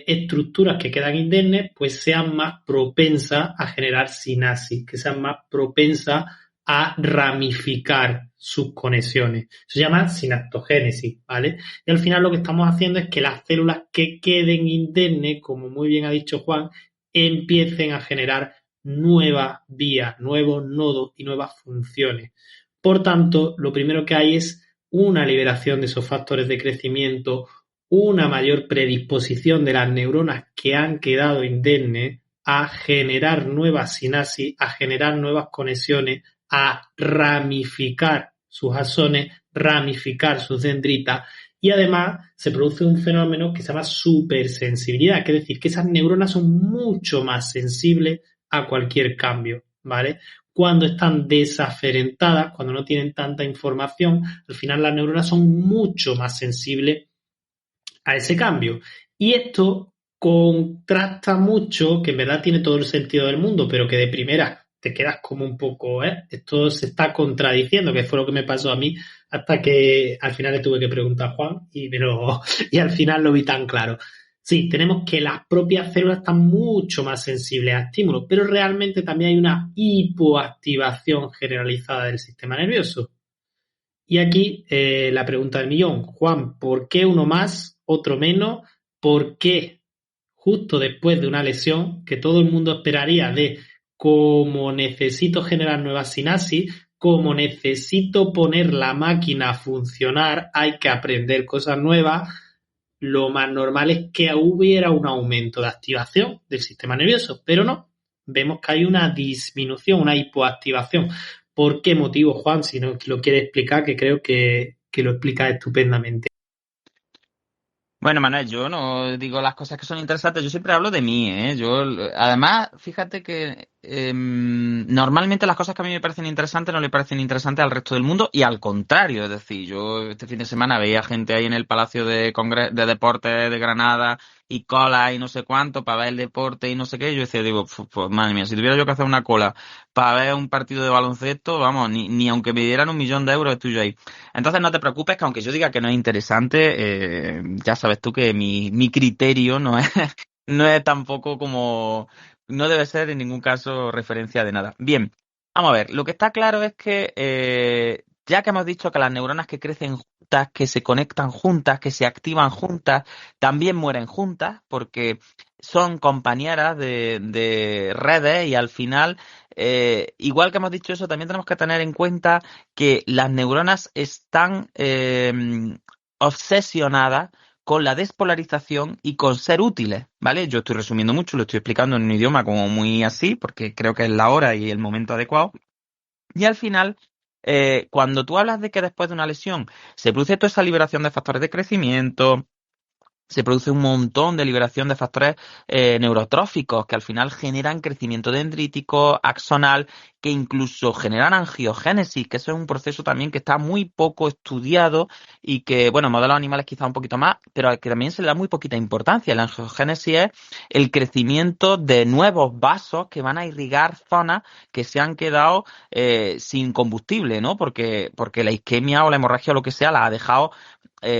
estructuras que quedan indemnes pues sean más propensas a generar sinapsis, que sean más propensas a ramificar sus conexiones. Se llama sinaptogénesis, ¿vale? Y al final lo que estamos haciendo es que las células que queden indemnes, como muy bien ha dicho Juan, empiecen a generar nuevas vías, nuevos nodos y nuevas funciones. Por tanto, lo primero que hay es una liberación de esos factores de crecimiento, una mayor predisposición de las neuronas que han quedado indemnes a generar nuevas sinapsis, a generar nuevas conexiones, a ramificar sus axones, ramificar sus dendritas, y además se produce un fenómeno que se llama supersensibilidad, que es decir, que esas neuronas son mucho más sensibles a cualquier cambio, ¿vale? Cuando están desaferentadas, cuando no tienen tanta información, al final las neuronas son mucho más sensibles a ese cambio. Y esto contrasta mucho, que en verdad tiene todo el sentido del mundo, pero que de primera te quedas como un poco, esto se está contradiciendo, que fue lo que me pasó a mí, hasta que al final le tuve que preguntar a Juan y al final lo vi tan claro. Sí, tenemos que las propias células están mucho más sensibles a estímulos, pero realmente también hay una hipoactivación generalizada del sistema nervioso. Y aquí la pregunta del millón. Juan, ¿por qué uno más, otro menos? ¿Por qué justo después de una lesión que todo el mundo esperaría de como necesito generar nuevas sinapsis, como necesito poner la máquina a funcionar, hay que aprender cosas nuevas, lo más normal es que hubiera un aumento de activación del sistema nervioso, pero no, vemos que hay una disminución, una hipoactivación. ¿Por qué motivo, Juan? Si no lo quiere explicar, que creo que lo explica estupendamente. Bueno, Manuel, yo no digo las cosas que son interesantes, yo siempre hablo de mí, ¿eh? Además, fíjate que normalmente las cosas que a mí me parecen interesantes no le parecen interesantes al resto del mundo y al contrario, es decir, yo este fin de semana veía gente ahí en el Palacio de Deportes de Granada y cola y no sé cuánto para ver el deporte y no sé qué. Yo decía, digo, pues, madre mía, si tuviera yo que hacer una cola para ver un partido de baloncesto, vamos, ni aunque me dieran 1.000.000 de euros estoy yo ahí. Entonces no te preocupes que aunque yo diga que no es interesante, ya sabes tú que mi criterio no es, no es tampoco como, no debe ser en ningún caso referencia de nada. Bien, vamos a ver, lo que está claro es que ya que hemos dicho que las neuronas que crecen juntas, que se conectan juntas, que se activan juntas, también mueren juntas porque son compañeras de redes y al final, igual que hemos dicho eso, también tenemos que tener en cuenta que las neuronas están obsesionadas con la despolarización y con ser útiles, ¿vale? Yo estoy resumiendo mucho, lo estoy explicando en un idioma como muy así, porque creo que es la hora y el momento adecuado. Y al final, cuando tú hablas de que después de una lesión se produce toda esa liberación de factores de crecimiento, se produce un montón de liberación de factores neurotróficos que al final generan crecimiento dendrítico, axonal, que incluso generan angiogénesis, que eso es un proceso también que está muy poco estudiado y que, bueno, en modelos animales quizá un poquito más, pero al que también se le da muy poquita importancia. La angiogénesis es el crecimiento de nuevos vasos que van a irrigar zonas que se han quedado sin combustible, ¿no? Porque la isquemia o la hemorragia o lo que sea la ha dejado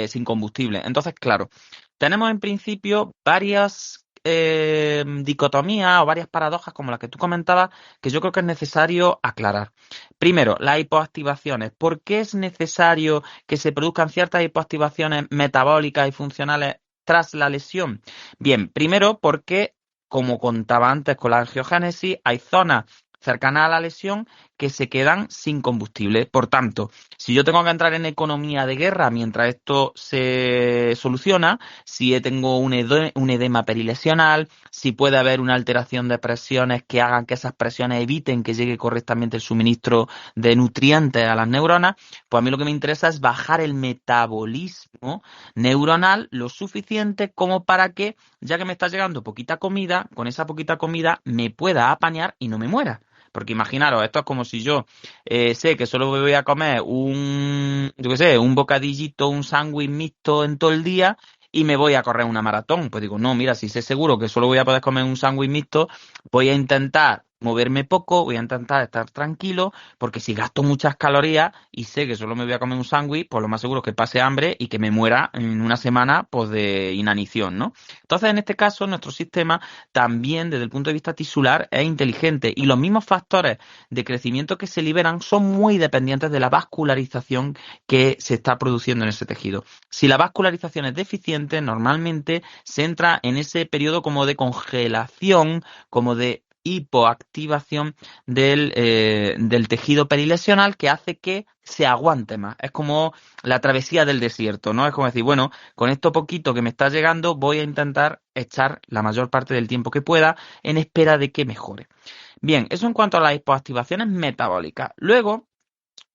sin combustible. Entonces, claro, tenemos en principio varias dicotomías o varias paradojas como las que tú comentabas que yo creo que es necesario aclarar. Primero, las hipoactivaciones. ¿Por qué es necesario que se produzcan ciertas hipoactivaciones metabólicas y funcionales tras la lesión? Bien, primero porque, como contaba antes con la angiogénesis, hay zonas cercanas a la lesión que se quedan sin combustible. Por tanto, si yo tengo que entrar en economía de guerra mientras esto se soluciona, si tengo un edema perilesional, si puede haber una alteración de presiones que hagan que esas presiones eviten que llegue correctamente el suministro de nutrientes a las neuronas, pues a mí lo que me interesa es bajar el metabolismo neuronal lo suficiente como para que, ya que me está llegando poquita comida, con esa poquita comida me pueda apañar y no me muera. Porque imaginaros, esto es como si yo sé que solo voy a comer yo qué sé, un bocadillito, un sándwich mixto en todo el día y me voy a correr una maratón. Pues digo, no, mira, si sé seguro que solo voy a poder comer un sándwich mixto, voy a intentar moverme poco, voy a intentar estar tranquilo, porque si gasto muchas calorías y sé que solo me voy a comer un sándwich, pues lo más seguro es que pase hambre y que me muera en una semana pues de inanición, ¿no? Entonces, en este caso, nuestro sistema también desde el punto de vista tisular es inteligente y los mismos factores de crecimiento que se liberan son muy dependientes de la vascularización que se está produciendo en ese tejido. Si la vascularización es deficiente, normalmente se entra en ese periodo como de congelación, como de hipoactivación del tejido perilesional que hace que se aguante más. Es como la travesía del desierto, ¿no? Es como decir, bueno, con esto poquito que me está llegando voy a intentar echar la mayor parte del tiempo que pueda en espera de que mejore. Bien, eso en cuanto a las hipoactivaciones metabólicas. Luego,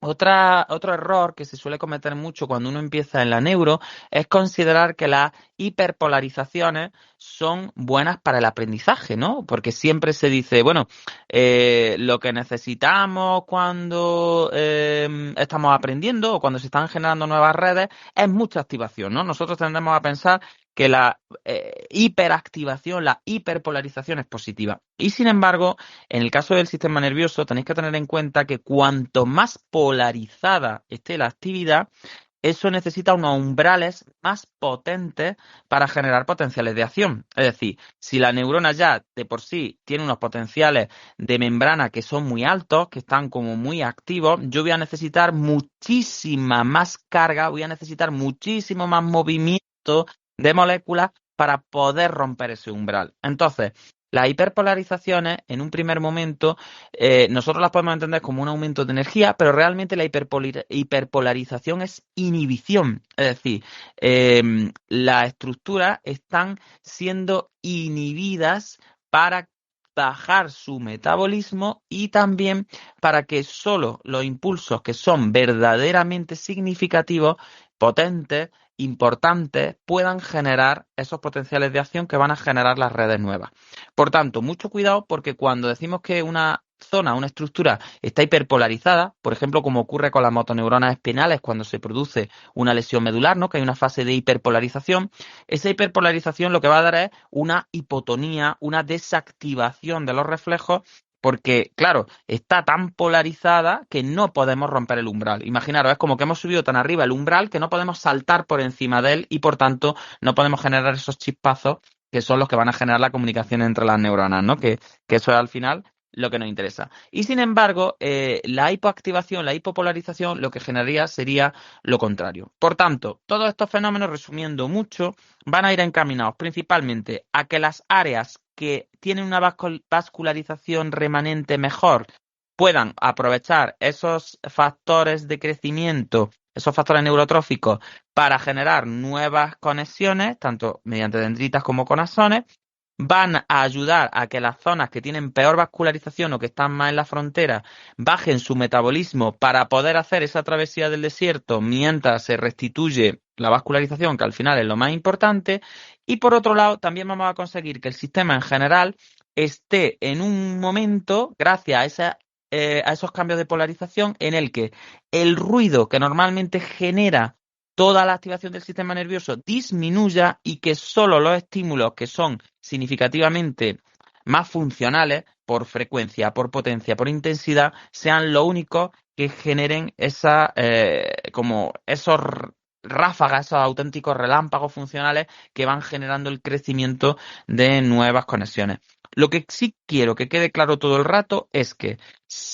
otro error que se suele cometer mucho cuando uno empieza en la neuro es considerar que las hiperpolarizaciones son buenas para el aprendizaje, ¿no? Porque siempre se dice, bueno, lo que necesitamos cuando estamos aprendiendo o cuando se están generando nuevas redes es mucha activación, ¿no? Nosotros tendemos a pensar que la hiperactivación, la hiperpolarización es positiva. Y sin embargo, en el caso del sistema nervioso, tenéis que tener en cuenta que cuanto más polarizada esté la actividad, eso necesita unos umbrales más potentes para generar potenciales de acción. Es decir, si la neurona ya de por sí tiene unos potenciales de membrana que son muy altos, que están como muy activos, yo voy a necesitar muchísima más carga, voy a necesitar muchísimo más movimiento de moléculas para poder romper ese umbral. Entonces, las hiperpolarizaciones, en un primer momento, nosotros las podemos entender como un aumento de energía, pero realmente la hiperpolarización es inhibición. Es decir, las estructuras están siendo inhibidas para bajar su metabolismo y también para que solo los impulsos que son verdaderamente significativos, potentes, importantes, puedan generar esos potenciales de acción que van a generar las redes nuevas. Por tanto, mucho cuidado porque cuando decimos que una zona, una estructura está hiperpolarizada, por ejemplo, como ocurre con las motoneuronas espinales cuando se produce una lesión medular, ¿no? Que hay una fase de hiperpolarización. Esa hiperpolarización lo que va a dar es una hipotonía, una desactivación de los reflejos, porque, claro, está tan polarizada que no podemos romper el umbral. Imaginaros, es como que hemos subido tan arriba el umbral que no podemos saltar por encima de él y, por tanto, no podemos generar esos chispazos que son los que van a generar la comunicación entre las neuronas, ¿no? Que eso es al final lo que nos interesa. Y sin embargo, la hipoactivación, la hipopolarización, lo que generaría sería lo contrario. Por tanto, todos estos fenómenos, resumiendo mucho, van a ir encaminados principalmente a que las áreas que tienen una vascularización remanente mejor puedan aprovechar esos factores de crecimiento, esos factores neurotróficos, para generar nuevas conexiones, tanto mediante dendritas como con axones. Van a ayudar a que las zonas que tienen peor vascularización o que están más en la frontera bajen su metabolismo para poder hacer esa travesía del desierto mientras se restituye la vascularización, que al final es lo más importante. Y por otro lado, también vamos a conseguir que el sistema en general esté en un momento, gracias a esos cambios de polarización, en el que el ruido que normalmente genera toda la activación del sistema nervioso disminuya y que solo los estímulos que son significativamente más funcionales por frecuencia, por potencia, por intensidad, sean los únicos que generen como esos ráfagas, esos auténticos relámpagos funcionales que van generando el crecimiento de nuevas conexiones. Lo que sí quiero que quede claro todo el rato es que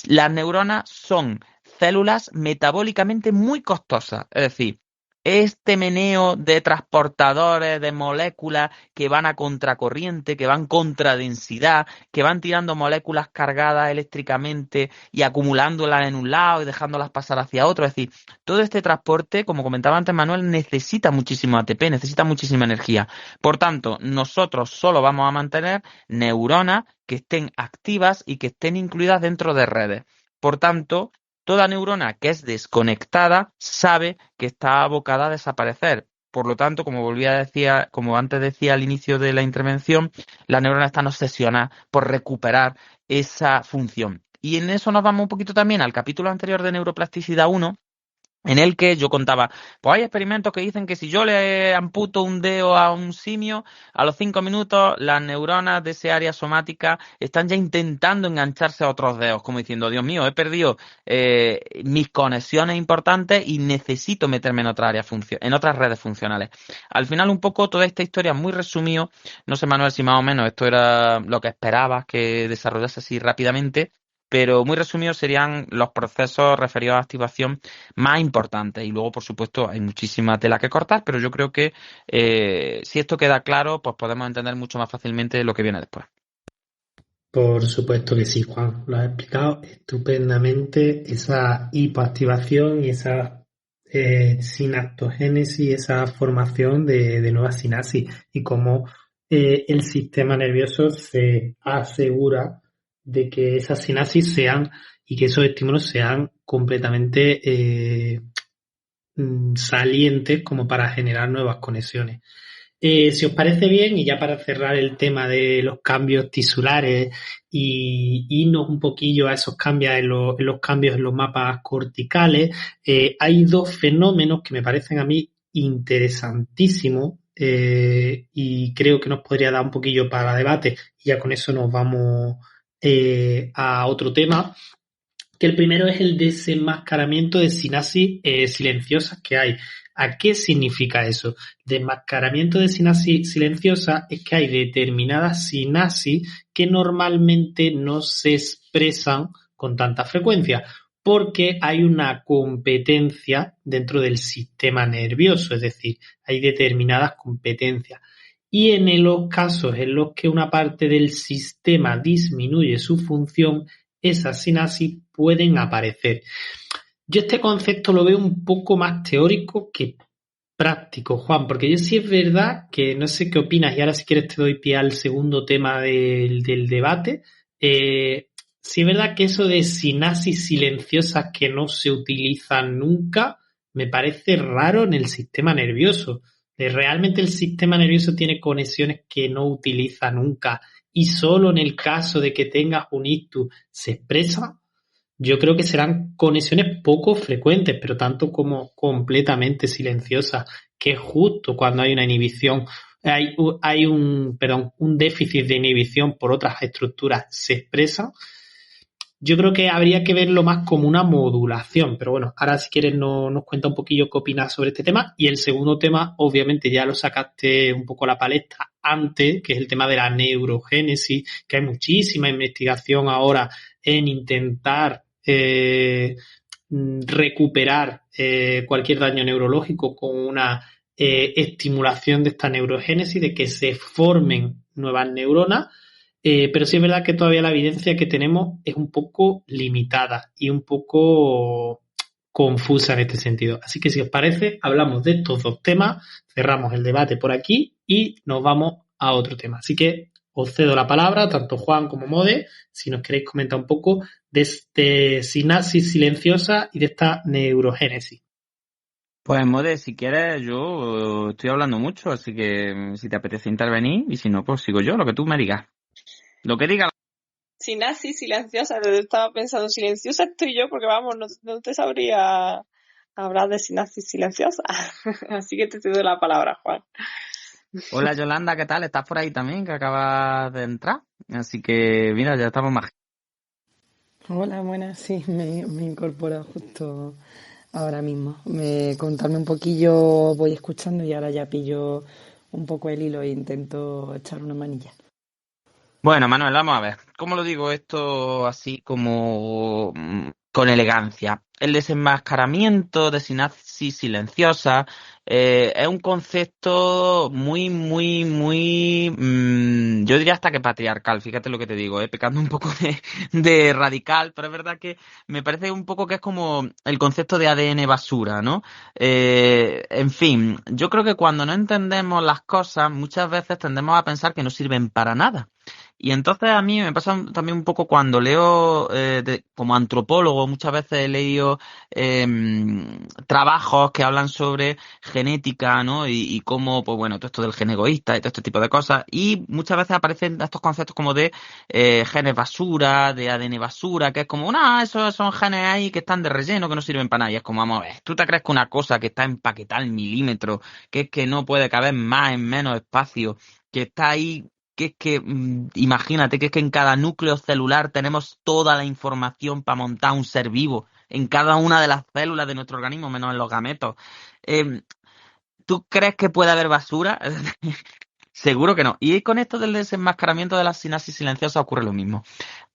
las neuronas son células metabólicamente muy costosas, es decir, este meneo de transportadores de moléculas que van a contracorriente, que van contra densidad, que van tirando moléculas cargadas eléctricamente y acumulándolas en un lado y dejándolas pasar hacia otro. Es decir, todo este transporte, como comentaba antes Manuel, necesita muchísimo ATP, necesita muchísima energía. Por tanto, nosotros solo vamos a mantener neuronas que estén activas y que estén incluidas dentro de redes. Por tanto, toda neurona que es desconectada sabe que está abocada a desaparecer. Por lo tanto, como antes decía al inicio de la intervención, las neuronas están obsesionadas por recuperar esa función. Y en eso nos vamos un poquito también al capítulo anterior de Neuroplasticidad 1, en el que yo contaba, pues hay experimentos que dicen que si yo le amputo un dedo a un simio, a los 5 minutos las neuronas de esa área somática están ya intentando engancharse a otros dedos, como diciendo, Dios mío, he perdido mis conexiones importantes y necesito meterme en otra área en otras redes funcionales. Al final, un poco toda esta historia muy resumido, no sé, Manuel, si más o menos esto era lo que esperabas que desarrollase así rápidamente, pero muy resumidos serían los procesos referidos a activación más importantes. Y luego, por supuesto, hay muchísima tela que cortar, pero yo creo que si esto queda claro, pues podemos entender mucho más fácilmente lo que viene después. Por supuesto que sí, Juan. Lo has explicado estupendamente. Esa hipoactivación y esa sinaptogénesis, esa formación de nuevas sinapsis y cómo el sistema nervioso se asegura de que esas sinapsis sean y que esos estímulos sean completamente salientes como para generar nuevas conexiones. Si os parece bien, y ya para cerrar el tema de los cambios tisulares y irnos un poquillo a esos cambios en los cambios en los mapas corticales, hay dos fenómenos que me parecen a mí interesantísimos y creo que nos podría dar un poquillo para debate y ya con eso nos vamos a otro tema. Que el primero es el desenmascaramiento de sinapsis silenciosas que hay. ¿A qué significa eso? Desenmascaramiento de sinapsis silenciosas es que hay determinadas sinapsis que normalmente no se expresan con tanta frecuencia porque hay una competencia dentro del sistema nervioso, es decir, hay determinadas competencias. Y en los casos en los que una parte del sistema disminuye su función, esas sinapsis pueden aparecer. Yo este concepto lo veo un poco más teórico que práctico, Juan, porque yo sí es verdad que no sé qué opinas y ahora si quieres te doy pie al segundo tema del debate. Sí es verdad que eso de sinapsis silenciosas que no se utilizan nunca me parece raro en el sistema nervioso. Realmente el sistema nervioso tiene conexiones que no utiliza nunca y solo en el caso de que tengas un ictus se expresa, yo creo que serán conexiones poco frecuentes, pero tanto como completamente silenciosas, que justo cuando hay una inhibición, hay un déficit de inhibición por otras estructuras se expresa. Yo creo que habría que verlo más como una modulación, pero bueno, ahora si quieres nos cuenta un poquillo qué opinas sobre este tema. Y el segundo tema, obviamente ya lo sacaste un poco a la palestra antes, que es el tema de la neurogénesis, que hay muchísima investigación ahora en intentar recuperar cualquier daño neurológico con una estimulación de esta neurogénesis, de que se formen nuevas neuronas. Pero sí es verdad que todavía la evidencia que tenemos es un poco limitada y un poco confusa en este sentido. Así que si os parece, hablamos de estos dos temas, cerramos el debate por aquí y nos vamos a otro tema. Así que os cedo la palabra, tanto Juan como Mode, si nos queréis comentar un poco de este sinapsis silenciosa y de esta neurogénesis. Pues, Mode, si quieres, yo estoy hablando mucho, así que si te apetece intervenir, y si no, pues sigo yo, lo que tú me digas. Lo que diga. Sinapsis silenciosa, estaba pensando, silenciosa estoy yo, porque vamos, no te sabría hablar de sinapsis silenciosa. Así que te doy la palabra, Juan. Hola, Yolanda, ¿qué tal? ¿Estás por ahí también, que acabas de entrar? Así que, mira, ya estamos más. Hola, buenas, sí, me he incorporado justo ahora mismo. Contarme un poquillo, voy escuchando y ahora ya pillo un poco el hilo e intento echar una manilla. Bueno, Manuel, vamos a ver. ¿Cómo lo digo esto así como con elegancia? El desenmascaramiento de sinapsis silenciosa es un concepto muy, yo diría hasta que patriarcal, fíjate lo que te digo, pecando un poco de radical, pero es verdad que me parece un poco que es como el concepto de ADN basura, ¿no? En fin, yo creo que cuando no entendemos las cosas, muchas veces tendemos a pensar que no sirven para nada. Y entonces a mí me pasa también un poco cuando leo, como antropólogo, muchas veces he leído trabajos que hablan sobre genética, ¿no? Y cómo, pues bueno, todo esto del gen egoísta y todo este tipo de cosas. Y muchas veces aparecen estos conceptos como de genes basura, de ADN basura, que es como, esos son genes ahí que están de relleno, que no sirven para nada. Y es como, vamos a ver, ¿tú te crees que una cosa que está empaquetada al milímetro, que es que no puede caber más en menos espacio, que está ahí, que es que, imagínate que es que en cada núcleo celular tenemos toda la información para montar un ser vivo, en cada una de las células de nuestro organismo, menos en los gametos? ¿Tú crees que puede haber basura? Seguro que no. Y con esto del desenmascaramiento de la sinapsis silenciosa ocurre lo mismo.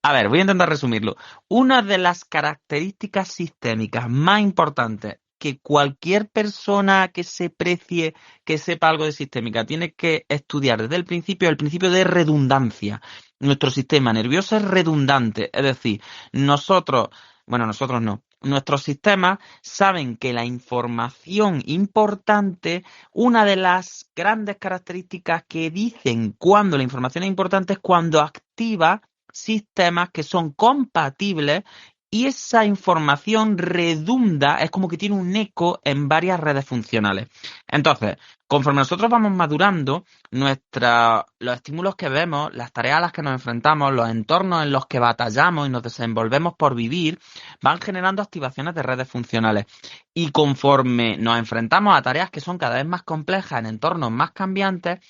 A ver, voy a intentar resumirlo. Una de las características sistémicas más importantes que cualquier persona que se precie, que sepa algo de sistémica, tiene que estudiar desde el principio de redundancia. Nuestro sistema nervioso es redundante, es decir, nosotros no. Nuestros sistemas saben que la información importante, una de las grandes características que dicen cuando la información es importante es cuando activa sistemas que son compatibles y esa información redunda, es como que tiene un eco en varias redes funcionales. Entonces, conforme nosotros vamos madurando, los estímulos que vemos, las tareas a las que nos enfrentamos, los entornos en los que batallamos y nos desenvolvemos por vivir, van generando activaciones de redes funcionales. Y conforme nos enfrentamos a tareas que son cada vez más complejas en entornos más cambiantes,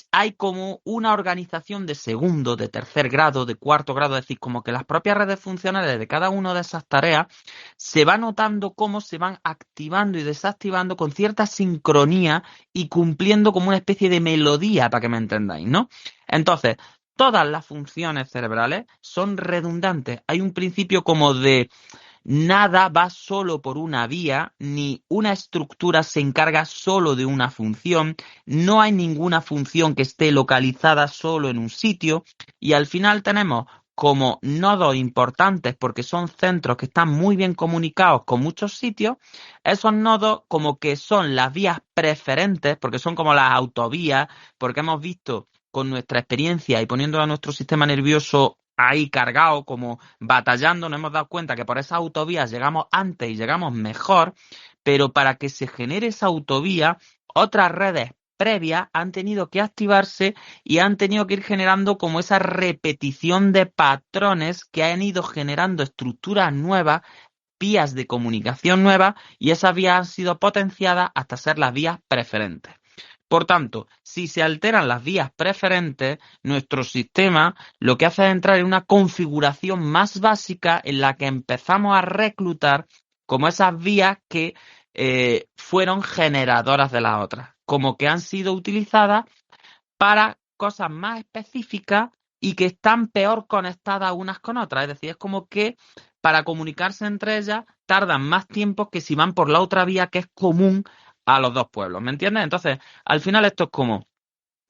hay como una organización de segundo, de tercer grado, de cuarto grado, es decir, como que las propias redes funcionales de cada una de esas tareas se va notando cómo se van activando y desactivando con cierta sincronía y cumpliendo como una especie de melodía, para que me entendáis, ¿no? Entonces, todas las funciones cerebrales son redundantes. Hay un principio como de nada va solo por una vía, ni una estructura se encarga solo de una función, no hay ninguna función que esté localizada solo en un sitio y al final tenemos como nodos importantes porque son centros que están muy bien comunicados con muchos sitios, esos nodos como que son las vías preferentes porque son como las autovías, porque hemos visto con nuestra experiencia y poniendo a nuestro sistema nervioso ahí cargado, como batallando, nos hemos dado cuenta que por esas autovías llegamos antes y llegamos mejor, pero para que se genere esa autovía, otras redes previas han tenido que activarse y han tenido que ir generando como esa repetición de patrones que han ido generando estructuras nuevas, vías de comunicación nuevas, y esas vías han sido potenciadas hasta ser las vías preferentes. Por tanto, si se alteran las vías preferentes, nuestro sistema lo que hace es entrar en una configuración más básica en la que empezamos a reclutar como esas vías que fueron generadoras de las otras, como que han sido utilizadas para cosas más específicas y que están peor conectadas unas con otras. Es decir, es como que para comunicarse entre ellas tardan más tiempo que si van por la otra vía que es común a los dos pueblos, ¿me entiendes? Entonces, al final esto es como,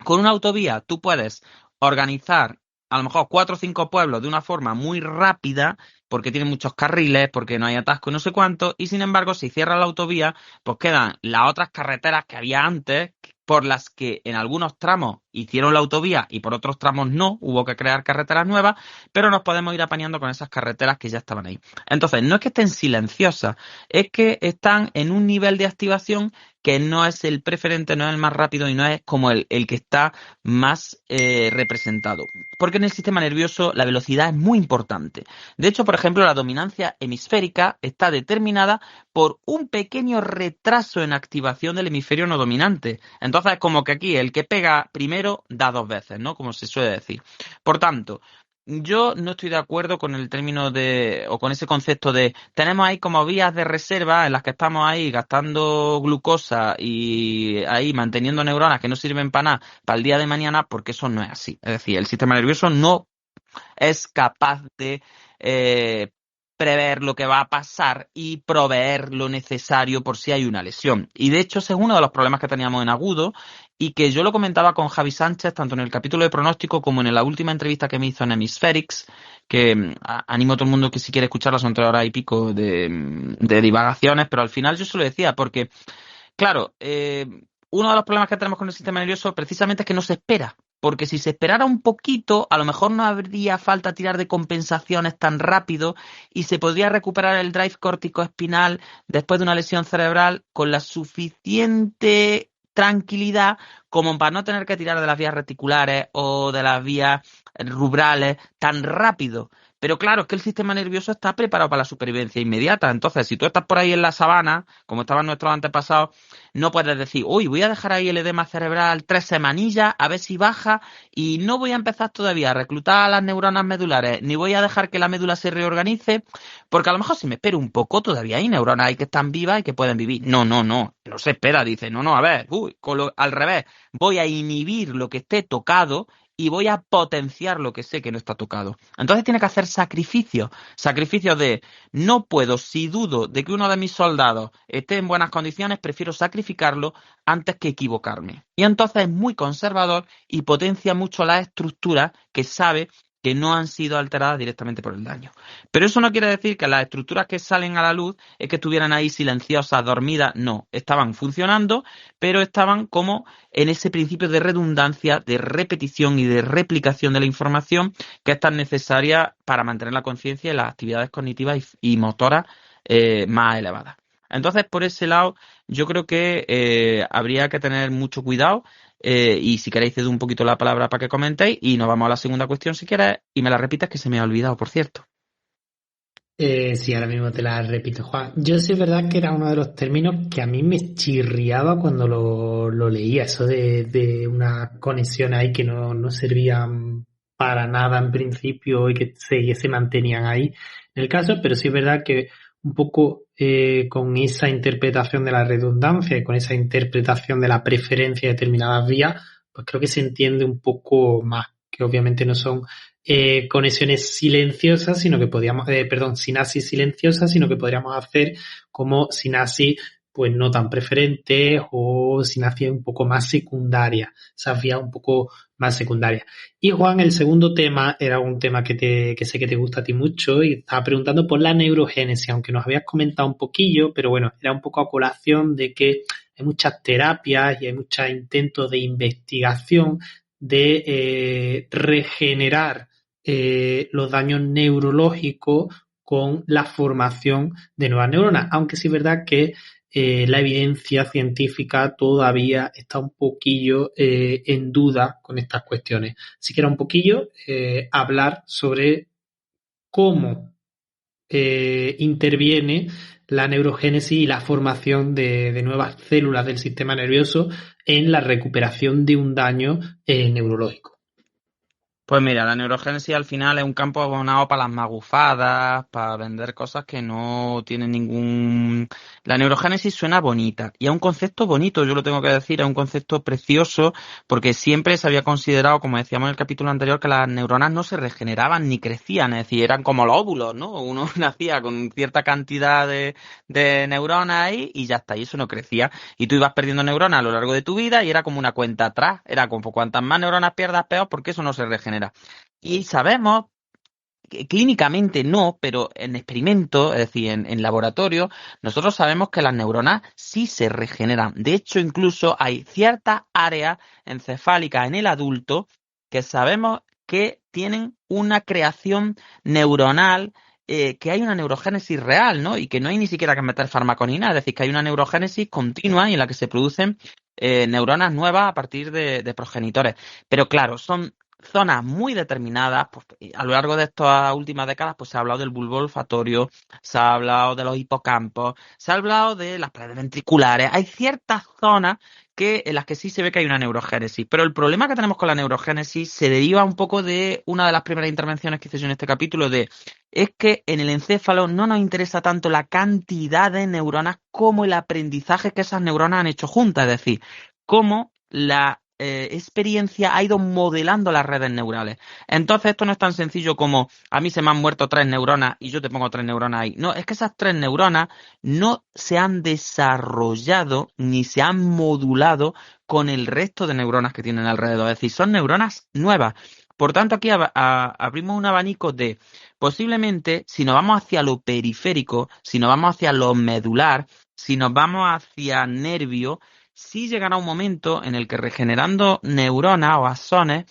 con una autovía tú puedes organizar a lo mejor 4 o 5 pueblos de una forma muy rápida, porque tiene muchos carriles, porque no hay atasco, no sé cuánto, y sin embargo, si cierra la autovía, pues quedan las otras carreteras que había antes, por las que en algunos tramos hicieron la autovía y por otros tramos no, hubo que crear carreteras nuevas, pero nos podemos ir apañando con esas carreteras que ya estaban ahí. Entonces, no es que estén silenciosas, es que están en un nivel de activación que no es el preferente, no es el más rápido y no es como el que está más representado. Porque en el sistema nervioso la velocidad es muy importante. De hecho, por ejemplo, la dominancia hemisférica está determinada por un pequeño retraso en activación del hemisferio no dominante. Entonces, como que aquí el que pega primero da 2 veces, ¿no? Como se suele decir. Por tanto, yo no estoy de acuerdo con el término o con ese concepto de tenemos ahí como vías de reserva en las que estamos ahí gastando glucosa y ahí manteniendo neuronas que no sirven para nada para el día de mañana, porque eso no es así. Es decir, el sistema nervioso no es capaz de prever lo que va a pasar y proveer lo necesario por si hay una lesión. Y de hecho ese es uno de los problemas que teníamos en agudo y que yo lo comentaba con Javi Sánchez tanto en el capítulo de pronóstico como en la última entrevista que me hizo en Hemispherics, que animo a todo el mundo que si quiere escucharla, son 3 horas y pico de divagaciones, pero al final yo se lo decía porque, claro, uno de los problemas que tenemos con el sistema nervioso precisamente es que no se espera. Porque si se esperara un poquito, a lo mejor no habría falta tirar de compensaciones tan rápido y se podría recuperar el drive córtico-espinal después de una lesión cerebral con la suficiente tranquilidad como para no tener que tirar de las vías reticulares o de las vías rubrales tan rápido. Pero claro, es que el sistema nervioso está preparado para la supervivencia inmediata. Entonces, si tú estás por ahí en la sabana, como estaban nuestros antepasados, no puedes decir, uy, voy a dejar ahí el edema cerebral 3 semanillas, a ver si baja, y no voy a empezar todavía a reclutar a las neuronas medulares, ni voy a dejar que la médula se reorganice, porque a lo mejor si me espero un poco, todavía hay neuronas ahí que están vivas y que pueden vivir. No se espera, dice, a ver, al revés, voy a inhibir lo que esté tocado y voy a potenciar lo que sé que no está tocado. Entonces tiene que hacer sacrificios de no puedo, si dudo de que uno de mis soldados esté en buenas condiciones, prefiero sacrificarlo antes que equivocarme. Y entonces es muy conservador y potencia mucho las estructuras que sabe que no han sido alteradas directamente por el daño. Pero eso no quiere decir que las estructuras que salen a la luz es que estuvieran ahí silenciosas, dormidas. No, estaban funcionando, pero estaban como en ese principio de redundancia, de repetición y de replicación de la información que es tan necesaria para mantener la conciencia y las actividades cognitivas y motoras más elevadas. Entonces, por ese lado, yo creo que habría que tener mucho cuidado. Y si queréis cedo un poquito la palabra para que comentéis y nos vamos a la segunda cuestión si quieres y me la repites que se me ha olvidado, por cierto. Sí, ahora mismo te la repito, Juan. Yo sí es verdad que era uno de los términos que a mí me chirriaba cuando lo leía, eso de una conexión ahí que no servían para nada en principio y que se mantenían ahí en el caso, pero sí es verdad que un poco con esa interpretación de la redundancia y con esa interpretación de la preferencia de determinadas vías, pues creo que se entiende un poco más, que obviamente no son conexiones silenciosas, sino que podríamos, sinapsis silenciosas, sino que podríamos hacer como sinapsis pues no tan preferentes o sinapsis un poco más secundarias, esas vías un poco más secundarias. Y Juan, el segundo tema era un tema que sé que te gusta a ti mucho y estaba preguntando por la neurogénesis, aunque nos habías comentado un poquillo, pero bueno, era un poco a colación de que hay muchas terapias y hay muchos intentos de investigación de regenerar los daños neurológicos con la formación de nuevas neuronas, aunque sí es verdad que la evidencia científica todavía está un poquillo en duda con estas cuestiones. Si quiera un poquillo hablar sobre cómo interviene la neurogénesis y la formación de nuevas células del sistema nervioso en la recuperación de un daño neurológico. Pues mira, la neurogénesis al final es un campo abonado para las magufadas, para vender cosas que no tienen ningún... La neurogénesis suena bonita y es un concepto bonito, yo lo tengo que decir, es un concepto precioso porque siempre se había considerado, como decíamos en el capítulo anterior, que las neuronas no se regeneraban ni crecían, es decir, eran como los óvulos, ¿no? Uno nacía con cierta cantidad de neuronas ahí y ya está, y eso no crecía. Y tú ibas perdiendo neuronas a lo largo de tu vida y era como una cuenta atrás, era como cuantas más neuronas pierdas, peor, porque eso no se regenera. Y sabemos que clínicamente no, pero en experimentos, es decir, en laboratorio, nosotros sabemos que las neuronas sí se regeneran. De hecho, incluso hay ciertas áreas encefálicas en el adulto que sabemos que tienen una creación neuronal, que hay una neurogénesis real, ¿no? Y que no hay ni siquiera que meter fármacos ni nada. Es decir, que hay una neurogénesis continua y en la que se producen neuronas nuevas a partir de progenitores. Pero claro, son zonas muy determinadas. Pues, a lo largo de estas últimas décadas pues se ha hablado del bulbo olfatorio, se ha hablado de los hipocampos, se ha hablado de las paredes ventriculares. Hay ciertas zonas en las que sí se ve que hay una neurogénesis, pero el problema que tenemos con la neurogénesis se deriva un poco de una de las primeras intervenciones que hice yo en este capítulo, es que en el encéfalo no nos interesa tanto la cantidad de neuronas como el aprendizaje que esas neuronas han hecho juntas, es decir, cómo la experiencia ha ido modelando las redes neurales. Entonces esto no es tan sencillo como a mí se me han muerto 3 neuronas y yo te pongo 3 neuronas ahí. No, es que esas 3 neuronas no se han desarrollado ni se han modulado con el resto de neuronas que tienen alrededor. Es decir, son neuronas nuevas. Por tanto, aquí abrimos un abanico de posiblemente, si nos vamos hacia lo periférico, si nos vamos hacia lo medular, si nos vamos hacia nervio, sí llegará un momento en el que regenerando neuronas o axones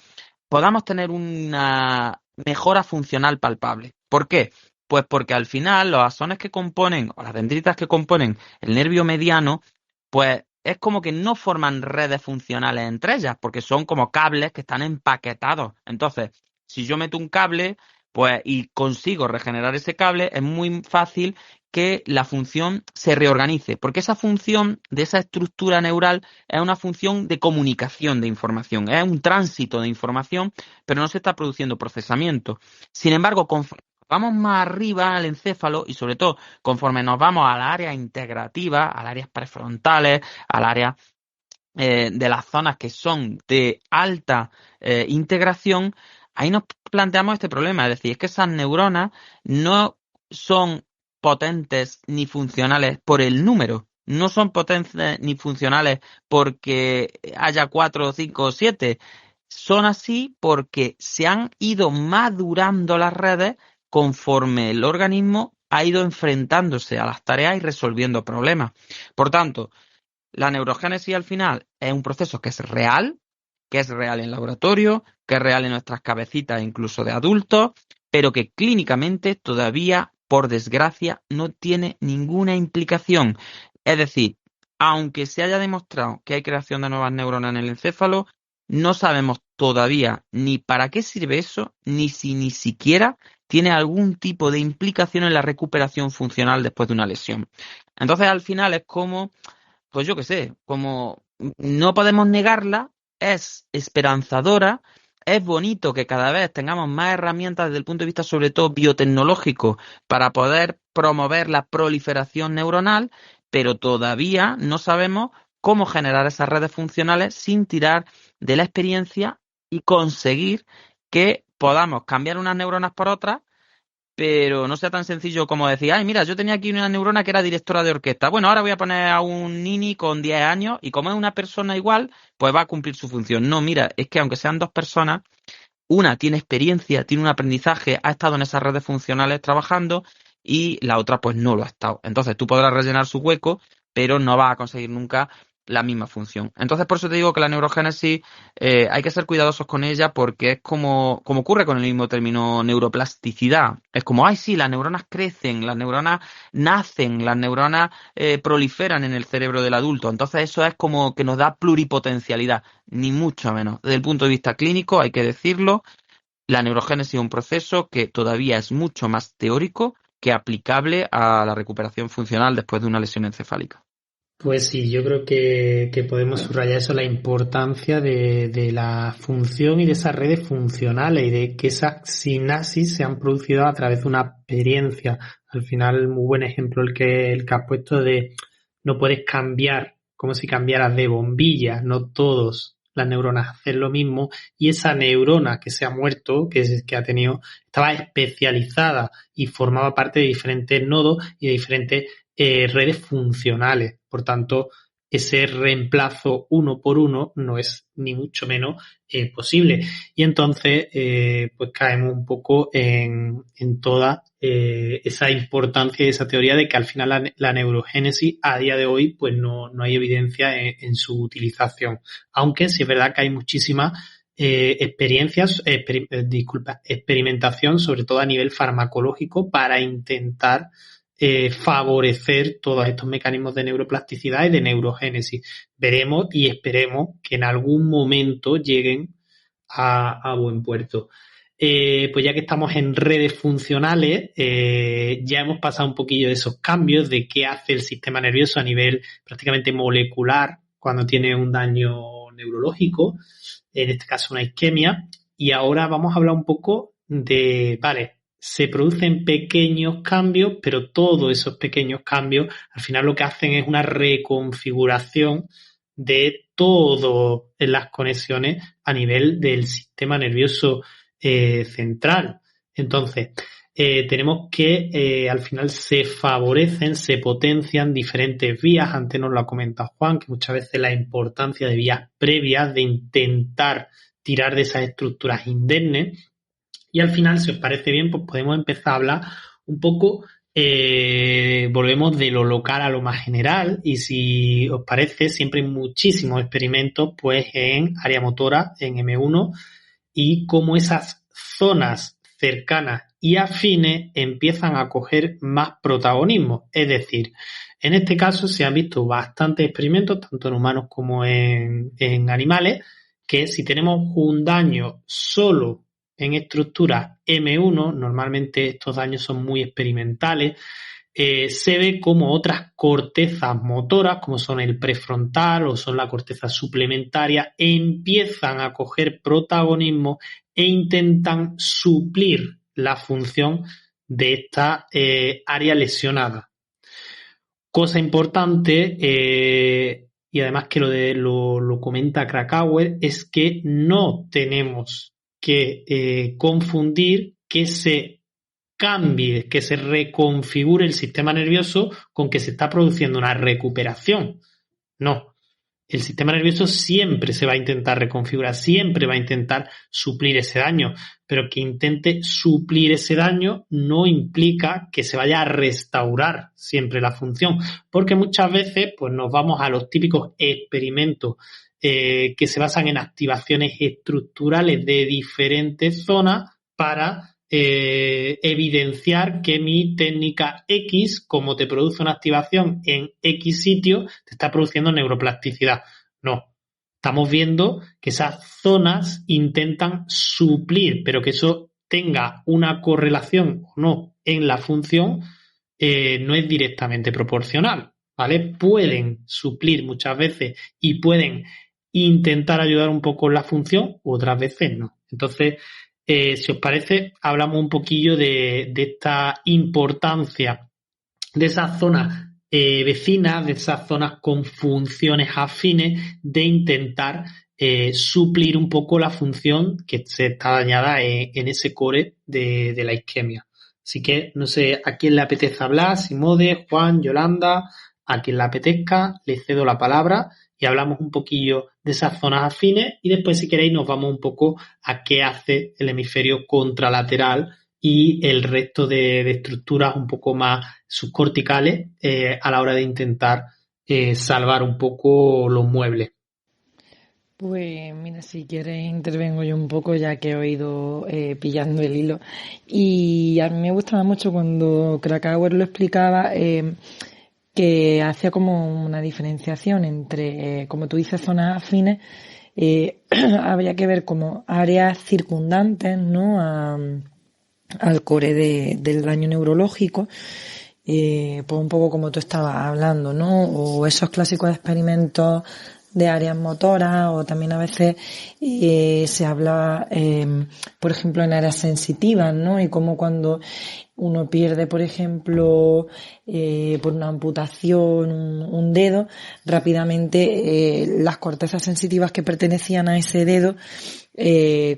podamos tener una mejora funcional palpable. ¿Por qué? Pues porque al final los axones que componen, o las dendritas que componen el nervio mediano, pues es como que no forman redes funcionales entre ellas, porque son como cables que están empaquetados. Entonces, si yo meto un cable, pues y consigo regenerar ese cable, es muy fácil que la función se reorganice, porque esa función de esa estructura neural es una función de comunicación de información, es un tránsito de información, pero no se está produciendo procesamiento. Sin embargo, conforme vamos más arriba al encéfalo y sobre todo conforme nos vamos al área integrativa, al área prefrontales, al área de las zonas que son de alta integración, ahí nos planteamos este problema, es decir, es que esas neuronas no son potentes ni funcionales por el número, no son potentes ni funcionales porque haya 4, 5 o 7, son así porque se han ido madurando las redes conforme el organismo ha ido enfrentándose a las tareas y resolviendo problemas. Por tanto, la neurogénesis al final es un proceso que es real en laboratorio, que es real en nuestras cabecitas incluso de adultos, pero que clínicamente todavía, por desgracia, no tiene ninguna implicación. Es decir, aunque se haya demostrado que hay creación de nuevas neuronas en el encéfalo, no sabemos todavía ni para qué sirve eso, ni si ni siquiera tiene algún tipo de implicación en la recuperación funcional después de una lesión. Entonces, al final es como, pues yo qué sé, como no podemos negarla, es esperanzadora, es bonito que cada vez tengamos más herramientas desde el punto de vista sobre todo biotecnológico para poder promover la proliferación neuronal, pero todavía no sabemos cómo generar esas redes funcionales sin tirar de la experiencia y conseguir que podamos cambiar unas neuronas por otras, pero no sea tan sencillo como decir, ay, mira, yo tenía aquí una neurona que era directora de orquesta. Bueno, ahora voy a poner a un nini con 10 años y como es una persona igual, pues va a cumplir su función. No, mira, es que aunque sean 2 personas, una tiene experiencia, tiene un aprendizaje, ha estado en esas redes funcionales trabajando y la otra pues no lo ha estado. Entonces tú podrás rellenar su hueco, pero no vas a conseguir nunca la misma función. Entonces, por eso te digo que la neurogénesis hay que ser cuidadosos con ella porque es como ocurre con el mismo término neuroplasticidad. Es como, ay, sí, las neuronas crecen, las neuronas nacen, las neuronas proliferan en el cerebro del adulto. Entonces, eso es como que nos da pluripotencialidad, ni mucho menos. Desde el punto de vista clínico, hay que decirlo, la neurogénesis es un proceso que todavía es mucho más teórico que aplicable a la recuperación funcional después de una lesión encefálica. Pues sí, yo creo que podemos subrayar eso, la importancia de la función y de esas redes funcionales y de que esas sinapsis se han producido a través de una experiencia. Al final, muy buen ejemplo el que has puesto de no puedes cambiar como si cambiaras de bombilla, no todos las neuronas hacen lo mismo y esa neurona que se ha muerto, que ha tenido, estaba especializada y formaba parte de diferentes nodos y de diferentes redes funcionales. Por tanto, ese reemplazo uno por uno no es ni mucho menos posible. Y entonces, pues caemos un poco en toda esa importancia y esa teoría de que al final la neurogénesis a día de hoy pues no hay evidencia en su utilización. Aunque sí es verdad que hay muchísimas experimentación, sobre todo a nivel farmacológico, para intentar favorecer todos estos mecanismos de neuroplasticidad y de neurogénesis. Veremos y esperemos que en algún momento lleguen a buen puerto. Pues ya que estamos en redes funcionales, ya hemos pasado un poquillo de esos cambios, de qué hace el sistema nervioso a nivel prácticamente molecular cuando tiene un daño neurológico, en este caso una isquemia, y ahora vamos a hablar un poco de, vale, se producen pequeños cambios, pero todos esos pequeños cambios al final lo que hacen es una reconfiguración de todas las conexiones a nivel del sistema nervioso central. Entonces, tenemos que al final se favorecen, se potencian diferentes vías. Antes nos lo ha comentado Juan, que muchas veces la importancia de vías previas, de intentar tirar de esas estructuras indemnes. Y al final, si os parece bien, pues podemos empezar a hablar un poco, volvemos de lo local a lo más general, y si os parece, siempre hay muchísimos experimentos pues en área motora, en M1, y cómo esas zonas cercanas y afines empiezan a coger más protagonismo. Es decir, en este caso se han visto bastantes experimentos, tanto en humanos como en animales, que si tenemos un daño solo en estructuras M1, normalmente estos daños son muy experimentales, se ve como otras cortezas motoras, como son el prefrontal o son la corteza suplementaria, empiezan a coger protagonismo e intentan suplir la función de esta área lesionada. Cosa importante, y además que lo comenta Krakauer, es que no tenemos que confundir que se cambie, que se reconfigure el sistema nervioso con que se está produciendo una recuperación. No, el sistema nervioso siempre se va a intentar reconfigurar, siempre va a intentar suplir ese daño, pero que intente suplir ese daño no implica que se vaya a restaurar siempre la función, porque muchas veces pues nos vamos a los típicos experimentos que se basan en activaciones estructurales de diferentes zonas para evidenciar que mi técnica X, como te produce una activación en X sitio, te está produciendo neuroplasticidad. No. Estamos viendo que esas zonas intentan suplir, pero que eso tenga una correlación o no en la función, no es directamente proporcional, ¿vale? Pueden suplir muchas veces y pueden intentar ayudar un poco en la función, otras veces no. Entonces, si os parece, hablamos un poquillo de esta importancia de esas zonas vecinas, de esas zonas con funciones afines, de intentar suplir un poco la función que se está dañada en ese core de la isquemia. Así que, no sé, a quién le apetece hablar, Simode, Juan, Yolanda, a quien le apetezca, le cedo la palabra y hablamos un poquillo de esas zonas afines y después, si queréis, nos vamos un poco a qué hace el hemisferio contralateral y el resto de estructuras un poco más subcorticales a la hora de intentar salvar un poco los muebles. Pues mira, si quieres intervengo yo un poco ya que he ido pillando el hilo. Y a mí me gustaba mucho cuando Krakauer lo explicaba, que hacía como una diferenciación entre, como tú dices, zonas afines. Habría que ver como áreas circundantes, ¿no? Al core del daño neurológico. Pues un poco como tú estabas hablando, ¿no? O esos clásicos experimentos de áreas motoras, o también a veces se habla, por ejemplo, en áreas sensitivas, ¿no? Y como cuando uno pierde, por ejemplo, por una amputación, un dedo, rápidamente las cortezas sensitivas que pertenecían a ese dedo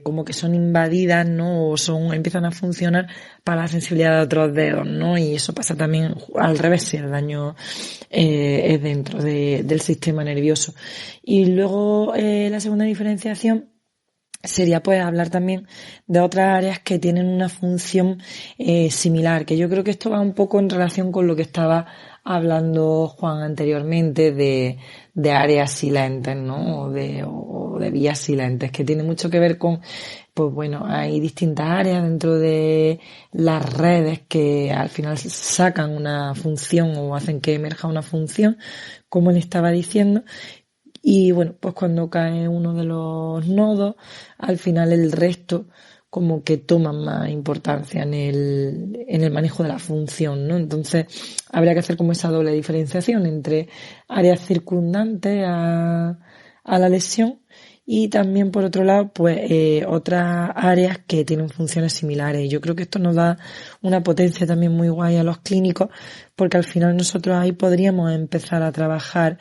como que son invadidas, ¿no? O empiezan a funcionar para la sensibilidad de otros dedos, ¿no? Y eso pasa también al revés si el daño es dentro del sistema nervioso. Y luego la segunda diferenciación sería pues hablar también de otras áreas que tienen una función similar, que yo creo que esto va un poco en relación con lo que estaba hablando Juan anteriormente de áreas silentes, ¿no? O de vías silentes, que tiene mucho que ver con, pues bueno, hay distintas áreas dentro de las redes que al final sacan una función o hacen que emerja una función, como le estaba diciendo. Y bueno, pues cuando cae uno de los nodos, al final el resto como que toman más importancia en el manejo de la función, ¿no? Entonces, habría que hacer como esa doble diferenciación entre áreas circundantes a la lesión y también, por otro lado, pues otras áreas que tienen funciones similares. Y yo creo que esto nos da una potencia también muy guay a los clínicos, porque al final nosotros ahí podríamos empezar a trabajar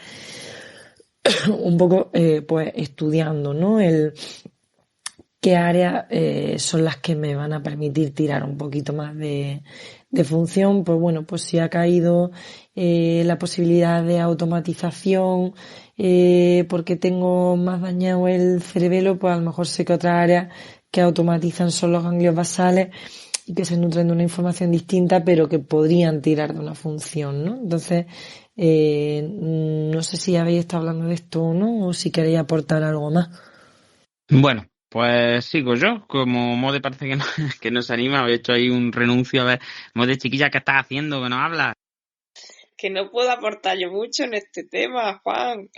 un poco pues estudiando, ¿no? Qué áreas son las que me van a permitir tirar un poquito más de función. Pues bueno, pues si ha caído la posibilidad de automatización porque tengo más dañado el cerebelo, pues a lo mejor sé que otras áreas que automatizan son los ganglios basales y que se nutren de una información distinta, pero que podrían tirar de una función, ¿no? Entonces, no sé si habéis estado hablando de esto o no, o si queréis aportar algo más. Bueno, pues sigo yo, como Mode parece que, no, que nos anima, he hecho ahí un renuncio. A ver, Mode, chiquilla, ¿qué estás haciendo? Que no hablas. Que no puedo aportar yo mucho en este tema, Juan.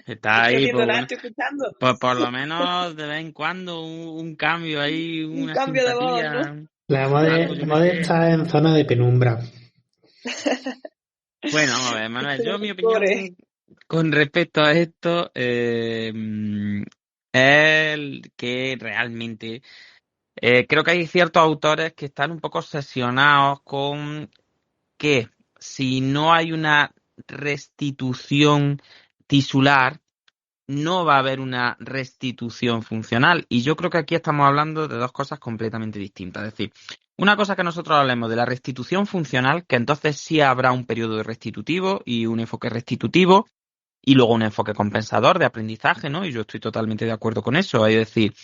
Está No estoy ahí, haciendo pues nada, bueno, estoy escuchando. pues por lo menos de vez en cuando un cambio ahí, Un una cambio de voz, ¿no? simpatía, La algo, yo qué Mode sé. está en zona de penumbra. Bueno, vamos a ver, Manuel, Estoy yo en mi el core. opinión con respecto a esto es que realmente creo que hay ciertos autores que están un poco obsesionados con que si no hay una restitución tisular, no va a haber una restitución funcional. Y yo creo que aquí estamos hablando de dos cosas completamente distintas. Es decir, una cosa que nosotros hablemos de la restitución funcional, que entonces sí habrá un periodo restitutivo y un enfoque restitutivo, y luego un enfoque compensador de aprendizaje, ¿no? Y yo estoy totalmente de acuerdo con eso. Es decir,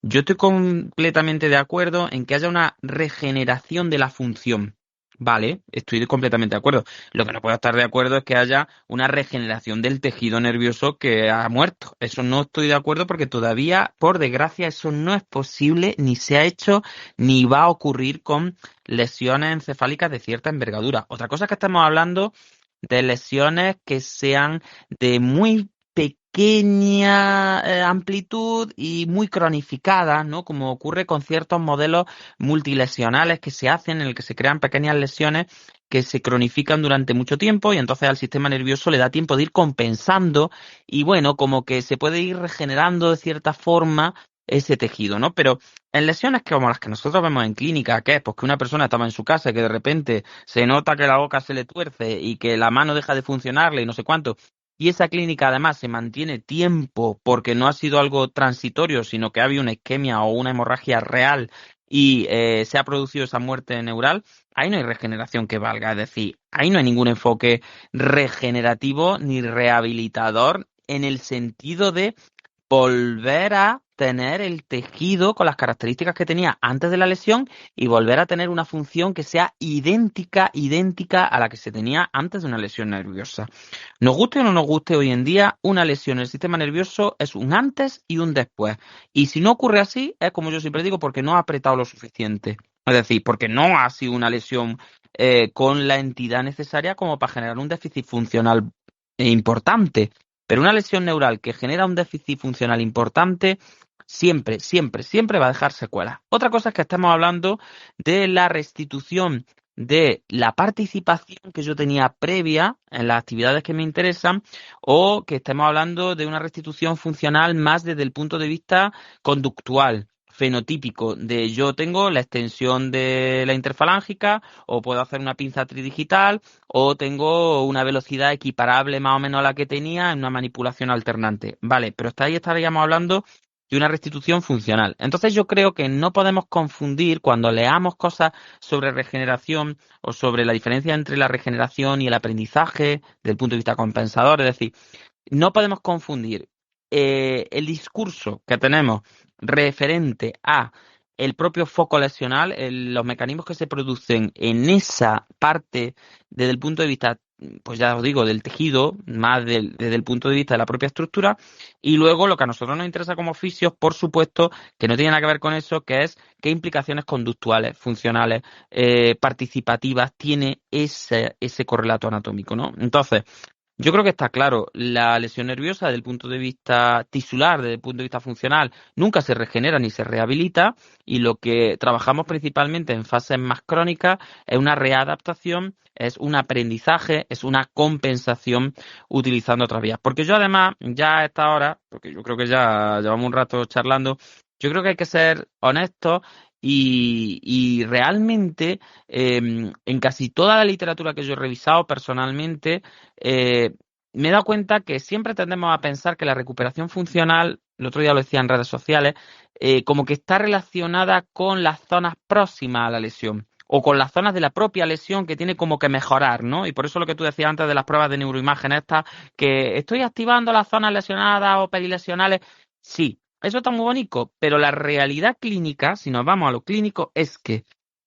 yo estoy completamente de acuerdo en que haya una regeneración de la función. Vale, estoy completamente de acuerdo. Lo que no puedo estar de acuerdo es que haya una regeneración del tejido nervioso que ha muerto. Eso no estoy de acuerdo porque todavía, por desgracia, eso no es posible, ni se ha hecho, ni va a ocurrir con lesiones encefálicas de cierta envergadura. Otra cosa es que estamos hablando de lesiones que sean de muy pequeña amplitud y muy cronificadas, ¿no? Como ocurre con ciertos modelos multilesionales que se hacen, en el que se crean pequeñas lesiones que se cronifican durante mucho tiempo y entonces al sistema nervioso le da tiempo de ir compensando y bueno, como que se puede ir regenerando de cierta forma ese tejido, ¿no? Pero en lesiones como las que nosotros vemos en clínica, que es pues que una persona estaba en su casa y que de repente se nota que la boca se le tuerce y que la mano deja de funcionarle y no sé cuánto, y esa clínica además se mantiene tiempo porque no ha sido algo transitorio, sino que ha habido una isquemia o una hemorragia real y se ha producido esa muerte neural, ahí no hay regeneración que valga. Es decir, ahí no hay ningún enfoque regenerativo ni rehabilitador en el sentido de volver a tener el tejido con las características que tenía antes de la lesión y volver a tener una función que sea idéntica a la que se tenía antes de una lesión nerviosa. Nos guste o no nos guste, hoy en día una lesión en el sistema nervioso es un antes y un después. Y si no ocurre así, es como yo siempre digo, porque no ha apretado lo suficiente. Es decir, porque no ha sido una lesión con la entidad necesaria como para generar un déficit funcional importante. Pero una lesión neural que genera un déficit funcional importante siempre va a dejar secuelas. Otra cosa es que estamos hablando de la restitución de la participación que yo tenía previa en las actividades que me interesan, o que estemos hablando de una restitución funcional más desde el punto de vista conductual, fenotípico, de yo tengo la extensión de la interfalángica, o puedo hacer una pinza tridigital, o tengo una velocidad equiparable más o menos a la que tenía en una manipulación alternante. Vale, pero hasta ahí estaríamos hablando de una restitución funcional. Entonces yo creo que no podemos confundir cuando leamos cosas sobre regeneración o sobre la diferencia entre la regeneración y el aprendizaje desde el punto de vista compensador. Es decir, no podemos confundir el discurso que tenemos referente a el propio foco lesional, los mecanismos que se producen en esa parte desde el punto de vista, pues ya os digo, del tejido, más desde el punto de vista de la propia estructura, y luego lo que a nosotros nos interesa como fisios, por supuesto, que no tiene nada que ver con eso, que es qué implicaciones conductuales, funcionales, participativas tiene ese correlato anatómico, ¿no? Entonces, yo creo que está claro, la lesión nerviosa desde el punto de vista tisular, desde el punto de vista funcional, nunca se regenera ni se rehabilita, y lo que trabajamos principalmente en fases más crónicas es una readaptación, es un aprendizaje, es una compensación utilizando otras vías. Porque yo además, ya a esta hora, porque yo creo que ya llevamos un rato charlando, yo creo que hay que ser honestos y realmente en casi toda la literatura que yo he revisado personalmente, eh, me he dado cuenta que siempre tendemos a pensar que la recuperación funcional, el otro día lo decía en redes sociales, como que está relacionada con las zonas próximas a la lesión o con las zonas de la propia lesión que tiene como que mejorar, ¿no? Y por eso lo que tú decías antes de las pruebas de neuroimagen estas, que estoy activando las zonas lesionadas o perilesionales, sí, eso está muy bonito, pero la realidad clínica, si nos vamos a lo clínico, es que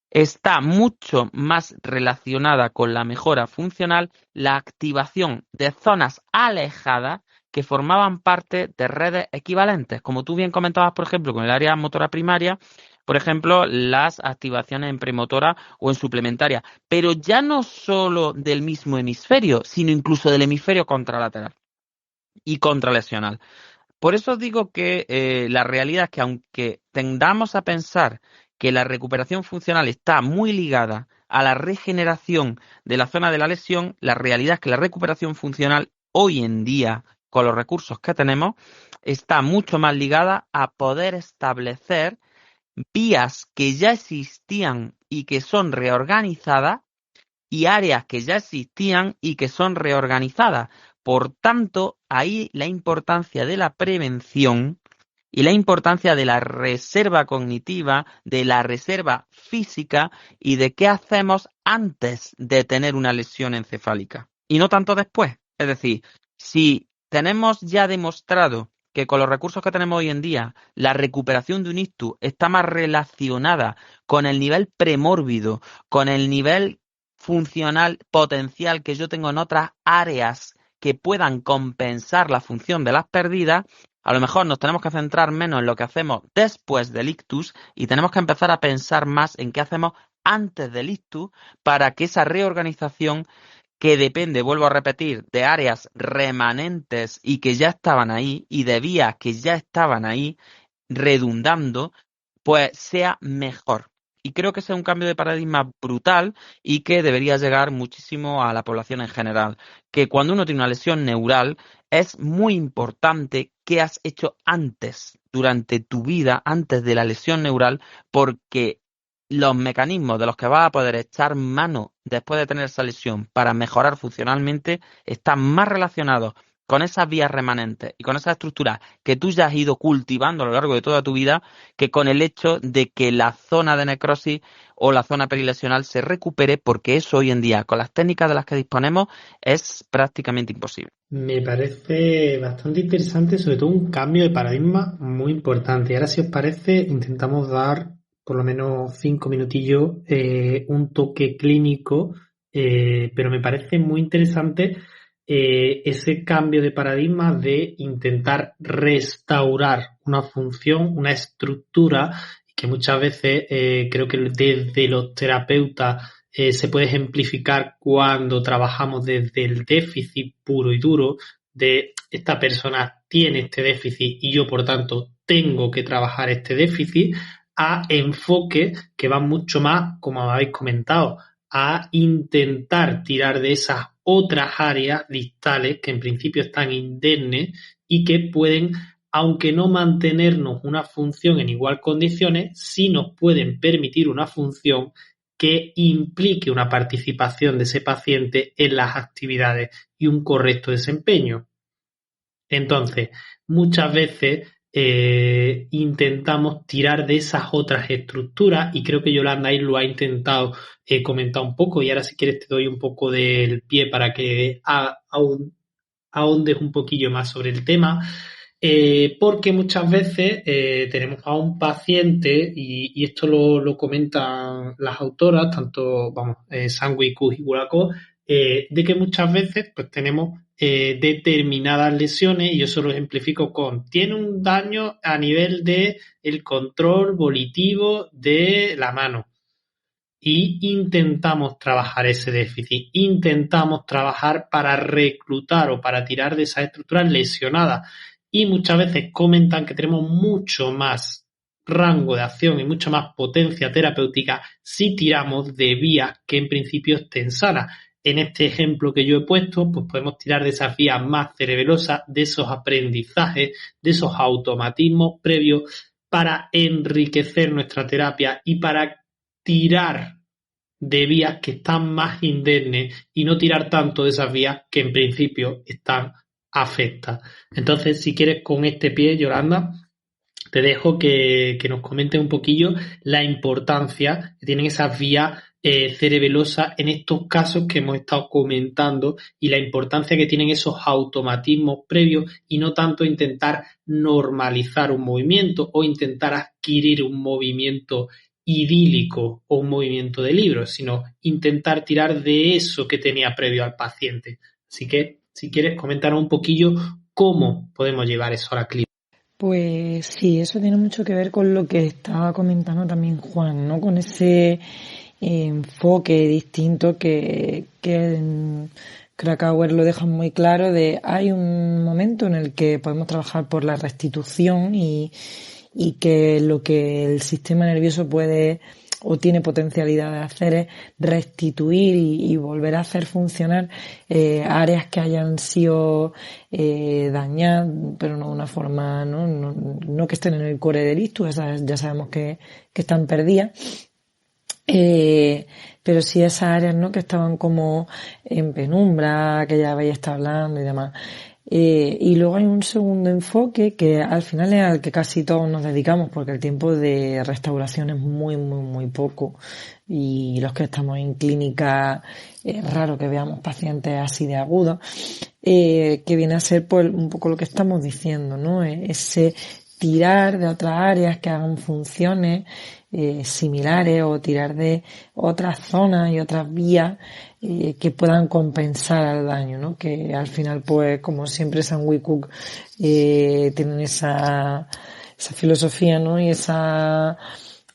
está mucho más relacionada con la mejora funcional la activación de zonas alejadas que formaban parte de redes equivalentes. Como tú bien comentabas, por ejemplo, con el área motora primaria, por ejemplo, las activaciones en premotora o en suplementaria, pero ya no solo del mismo hemisferio, sino incluso del hemisferio contralateral y contralesional. Por eso os digo que la realidad es que aunque tendamos a pensar que la recuperación funcional está muy ligada a la regeneración de la zona de la lesión, la realidad es que la recuperación funcional hoy en día, con los recursos que tenemos, está mucho más ligada a poder establecer vías que ya existían y que son reorganizadas, y áreas que ya existían y que son reorganizadas. Por tanto, ahí la importancia de la prevención y la importancia de la reserva cognitiva, de la reserva física y de qué hacemos antes de tener una lesión encefálica y no tanto después. Es decir, si tenemos ya demostrado que con los recursos que tenemos hoy en día la recuperación de un ictus está más relacionada con el nivel premórbido, con el nivel funcional potencial que yo tengo en otras áreas que puedan compensar la función de las pérdidas, a lo mejor nos tenemos que centrar menos en lo que hacemos después del ictus y tenemos que empezar a pensar más en qué hacemos antes del ictus para que esa reorganización, que depende, vuelvo a repetir, de áreas remanentes y que ya estaban ahí y de vías que ya estaban ahí redundando, pues sea mejor. Y creo que ese es un cambio de paradigma brutal y que debería llegar muchísimo a la población en general. Que cuando uno tiene una lesión neural es muy importante qué has hecho antes, durante tu vida, antes de la lesión neural, porque los mecanismos de los que vas a poder echar mano después de tener esa lesión para mejorar funcionalmente están más relacionados con esas vías remanentes y con esas estructuras que tú ya has ido cultivando a lo largo de toda tu vida, que con el hecho de que la zona de necrosis o la zona perilesional se recupere, porque eso hoy en día, con las técnicas de las que disponemos, es prácticamente imposible. Me parece bastante interesante, sobre todo un cambio de paradigma muy importante. Y ahora, si os parece, intentamos dar por lo menos 5 minutillos un toque clínico, pero me parece muy interesante ese cambio de paradigma de intentar restaurar una función, una estructura, que muchas veces creo que desde los terapeutas se puede ejemplificar cuando trabajamos desde el déficit puro y duro de esta persona tiene este déficit y yo, por tanto, tengo que trabajar este déficit, a enfoques que van mucho más, como habéis comentado, a intentar tirar de esas otras áreas distales que en principio están indemnes y que pueden, aunque no mantenernos una función en igual condiciones, sí nos pueden permitir una función que implique una participación de ese paciente en las actividades y un correcto desempeño. Entonces, muchas veces intentamos tirar de esas otras estructuras y creo que Yolanda ahí lo ha intentado comentar un poco y ahora si quieres te doy un poco del pie para que ahondes un poquillo más sobre el tema. Porque muchas veces tenemos a un paciente, y esto lo comentan las autoras, tanto Sandwich, Kuh y Gulakov, de que muchas veces pues tenemos determinadas lesiones, y yo eso lo ejemplifico con, tiene un daño a nivel de el control volitivo de la mano. Y intentamos trabajar ese déficit, intentamos trabajar para reclutar o para tirar de esas estructuras lesionadas. Y muchas veces comentan que tenemos mucho más rango de acción y mucha más potencia terapéutica si tiramos de vías que en principio estén sanas. En este ejemplo que yo he puesto, pues podemos tirar de esas vías más cerebelosas, de esos aprendizajes, de esos automatismos previos para enriquecer nuestra terapia y para tirar de vías que están más indemnes y no tirar tanto de esas vías que en principio están afectas. Entonces, si quieres, con este pie, Yolanda, te dejo que nos comentes un poquillo la importancia que tienen esas vías cerebelosas en estos casos que hemos estado comentando y la importancia que tienen esos automatismos previos y no tanto intentar normalizar un movimiento o intentar adquirir un movimiento idílico o un movimiento de libro, sino intentar tirar de eso que tenía previo al paciente. Así que, si quieres, comentar un poquillo cómo podemos llevar eso a la clínica. Pues sí, eso tiene mucho que ver con lo que estaba comentando también Juan, ¿no? Con ese enfoque distinto que en Krakauer lo deja muy claro de hay un momento en el que podemos trabajar por la restitución y que lo que el sistema nervioso puede o tiene potencialidad de hacer es restituir y volver a hacer funcionar áreas que hayan sido dañadas, pero no de una forma, no que estén en el core del ictus, esas ya sabemos que están perdidas. Pero sí esas áreas, ¿no? Que estaban como en penumbra, que ya habéis estado hablando y demás. Y luego hay un segundo enfoque que al final es al que casi todos nos dedicamos porque el tiempo de restauración es muy, muy, muy poco y los que estamos en clínica es raro que veamos pacientes así de agudos, que viene a ser pues un poco lo que estamos diciendo, ¿no? Ese tirar de otras áreas que hagan funciones similares o tirar de otras zonas y otras vías que puedan compensar al daño, ¿no? Que al final, pues, como siempre, Sandwich Cook tienen esa filosofía, ¿no? Y esa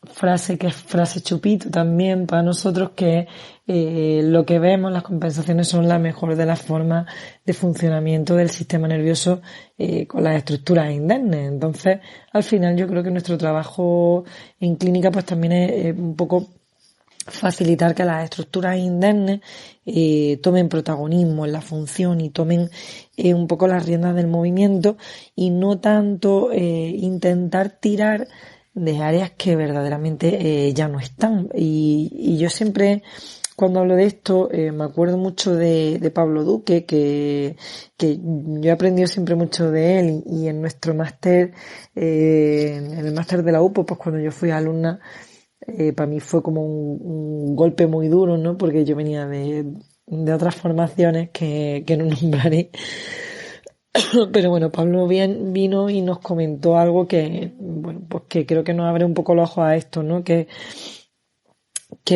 frase que es frase chupito también para nosotros, que lo que vemos, las compensaciones son la mejor de las formas de funcionamiento del sistema nervioso con las estructuras indemnes. Entonces, al final yo creo que nuestro trabajo en clínica pues también es un poco facilitar que las estructuras indemnes tomen protagonismo en la función y tomen un poco las riendas del movimiento y no tanto intentar tirar de áreas que verdaderamente ya no están. Y yo siempre, cuando hablo de esto, me acuerdo mucho de Pablo Duque, que yo he aprendido siempre mucho de él, y en nuestro máster, en el máster de la UPO, pues cuando yo fui alumna, para mí fue como un golpe muy duro, ¿no? Porque yo venía de otras formaciones que no nombraré. Pero bueno, Pablo vino y nos comentó algo que, bueno, pues que creo que nos abre un poco los ojos a esto, ¿no? Que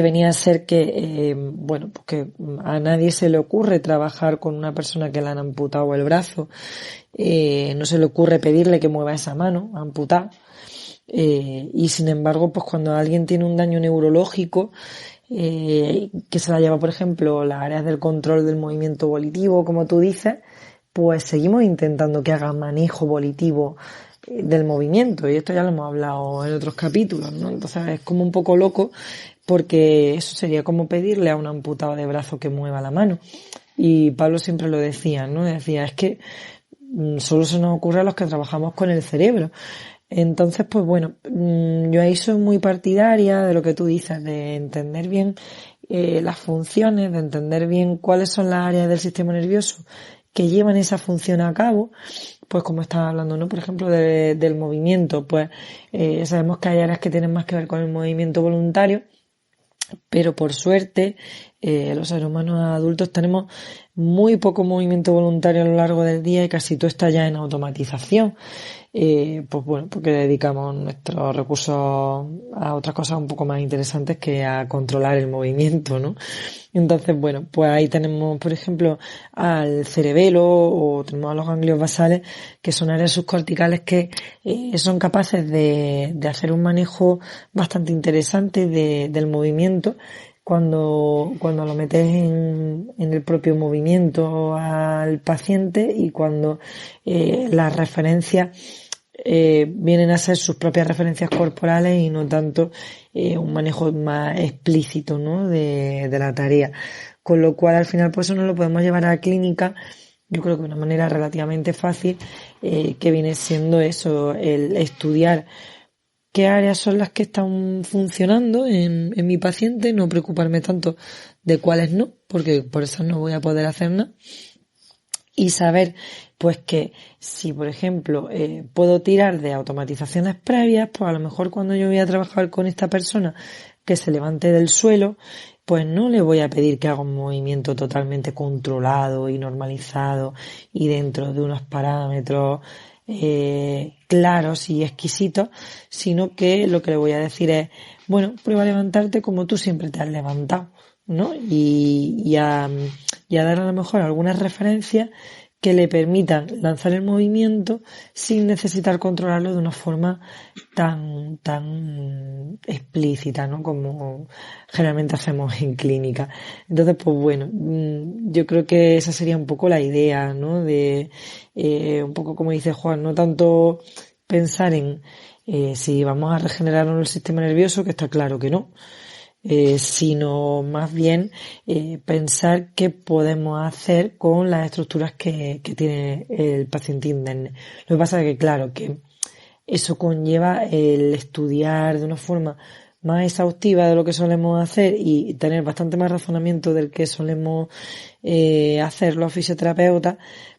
venía a ser que, bueno, pues que a nadie se le ocurre trabajar con una persona que le han amputado el brazo, no se le ocurre pedirle que mueva esa mano amputada, y sin embargo, pues cuando alguien tiene un daño neurológico, que se la lleva, por ejemplo, las áreas del control del movimiento volitivo, como tú dices, pues seguimos intentando que haga manejo volitivo del movimiento, y esto ya lo hemos hablado en otros capítulos, ¿no? Entonces es como un poco loco, porque eso sería como pedirle a un amputado de brazo que mueva la mano. Y Pablo siempre lo decía, ¿no? Decía, es que solo se nos ocurre a los que trabajamos con el cerebro. Entonces, pues bueno, yo ahí soy muy partidaria de lo que tú dices, de entender bien las funciones, de entender bien cuáles son las áreas del sistema nervioso que llevan esa función a cabo. Pues como estaba hablando, ¿no? Por ejemplo, del movimiento, pues sabemos que hay áreas que tienen más que ver con el movimiento voluntario, pero por suerte los seres humanos adultos tenemos muy poco movimiento voluntario a lo largo del día, y casi todo está ya en automatización. Pues bueno, porque dedicamos nuestros recursos a otras cosas un poco más interesantes que a controlar el movimiento, ¿no? Entonces, bueno, pues ahí tenemos, por ejemplo, al cerebelo, o tenemos a los ganglios basales, que son áreas subcorticales que son capaces de hacer un manejo bastante interesante del movimiento cuando lo metes en el propio movimiento al paciente, y cuando las referencias vienen a ser sus propias referencias corporales y no tanto un manejo más explícito, ¿no? de la tarea. Con lo cual, al final, pues eso no lo podemos llevar a la clínica, yo creo que de una manera relativamente fácil, que viene siendo eso, el estudiar qué áreas son las que están funcionando en mi paciente, no preocuparme tanto de cuáles no, porque por eso no voy a poder hacer nada. Y saber, pues, que si, por ejemplo, puedo tirar de automatizaciones previas, pues a lo mejor cuando yo voy a trabajar con esta persona que se levante del suelo, pues no le voy a pedir que haga un movimiento totalmente controlado y normalizado y dentro de unos parámetros claros y exquisitos, sino que lo que le voy a decir es, bueno, prueba a levantarte como tú siempre te has levantado, ¿no? Y a dar a lo mejor algunas referencias que le permitan lanzar el movimiento sin necesitar controlarlo de una forma tan explícita, ¿no? Como generalmente hacemos en clínica. Entonces, pues bueno, yo creo que esa sería un poco la idea, ¿no? De un poco como dice Juan, no tanto pensar en si vamos a regenerar o no el sistema nervioso, que está claro que no, sino más bien pensar qué podemos hacer con las estructuras que tiene el paciente indemne. Lo que pasa es que, claro, que eso conlleva el estudiar de una forma más exhaustiva de lo que solemos hacer y tener bastante más razonamiento del que solemos hacer los fisioterapeutas,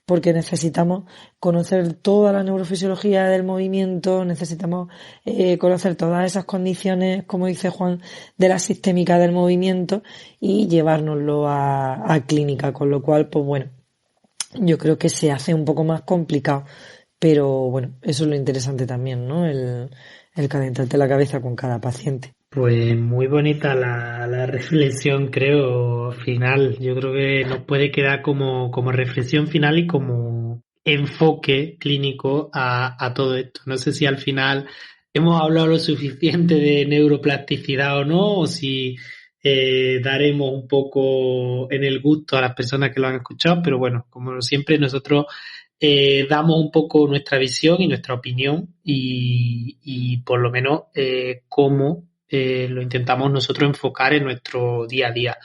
porque necesitamos conocer toda la neurofisiología del movimiento, necesitamos conocer todas esas condiciones, como dice Juan, de la sistémica del movimiento y llevárnoslo a clínica, con lo cual, pues bueno, yo creo que se hace un poco más complicado, pero bueno, eso es lo interesante también, ¿no? El calentarte la cabeza con cada paciente. Pues muy bonita la reflexión, creo, final. Yo creo que nos puede quedar como reflexión final y como enfoque clínico a todo esto. No sé si al final hemos hablado lo suficiente de neuroplasticidad o no, o si daremos un poco en el gusto a las personas que lo han escuchado, pero bueno, como siempre nosotros damos un poco nuestra visión y nuestra opinión y por lo menos cómo lo intentamos nosotros enfocar en nuestro día a día.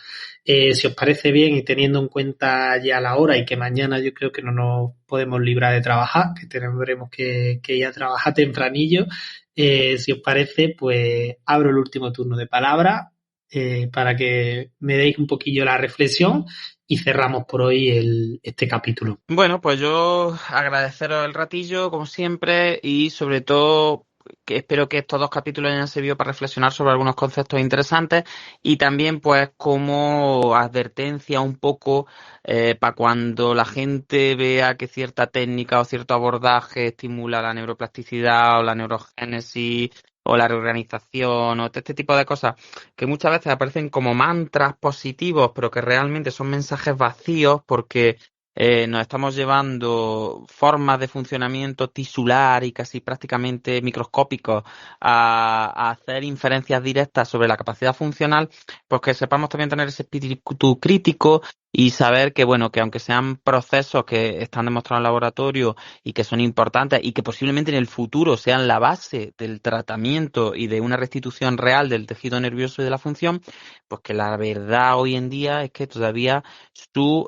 Si os parece bien y teniendo en cuenta ya la hora y que mañana yo creo que no nos podemos librar de trabajar, que tendremos que ir a trabajar tempranillo, si os parece, pues abro el último turno de palabra para que me deis un poquillo la reflexión y cerramos por hoy este capítulo. Bueno, pues yo agradeceros el ratillo, como siempre, y sobre todo que espero que estos 2 capítulos hayan servido para reflexionar sobre algunos conceptos interesantes y también pues como advertencia un poco para cuando la gente vea que cierta técnica o cierto abordaje estimula la neuroplasticidad o la neurogénesis o la reorganización o este tipo de cosas que muchas veces aparecen como mantras positivos pero que realmente son mensajes vacíos porque nos estamos llevando formas de funcionamiento tisular y casi prácticamente microscópicos a hacer inferencias directas sobre la capacidad funcional, pues que sepamos también tener ese espíritu crítico y saber que, bueno, que aunque sean procesos que están demostrados en laboratorio y que son importantes y que posiblemente en el futuro sean la base del tratamiento y de una restitución real del tejido nervioso y de la función, pues que la verdad hoy en día es que todavía su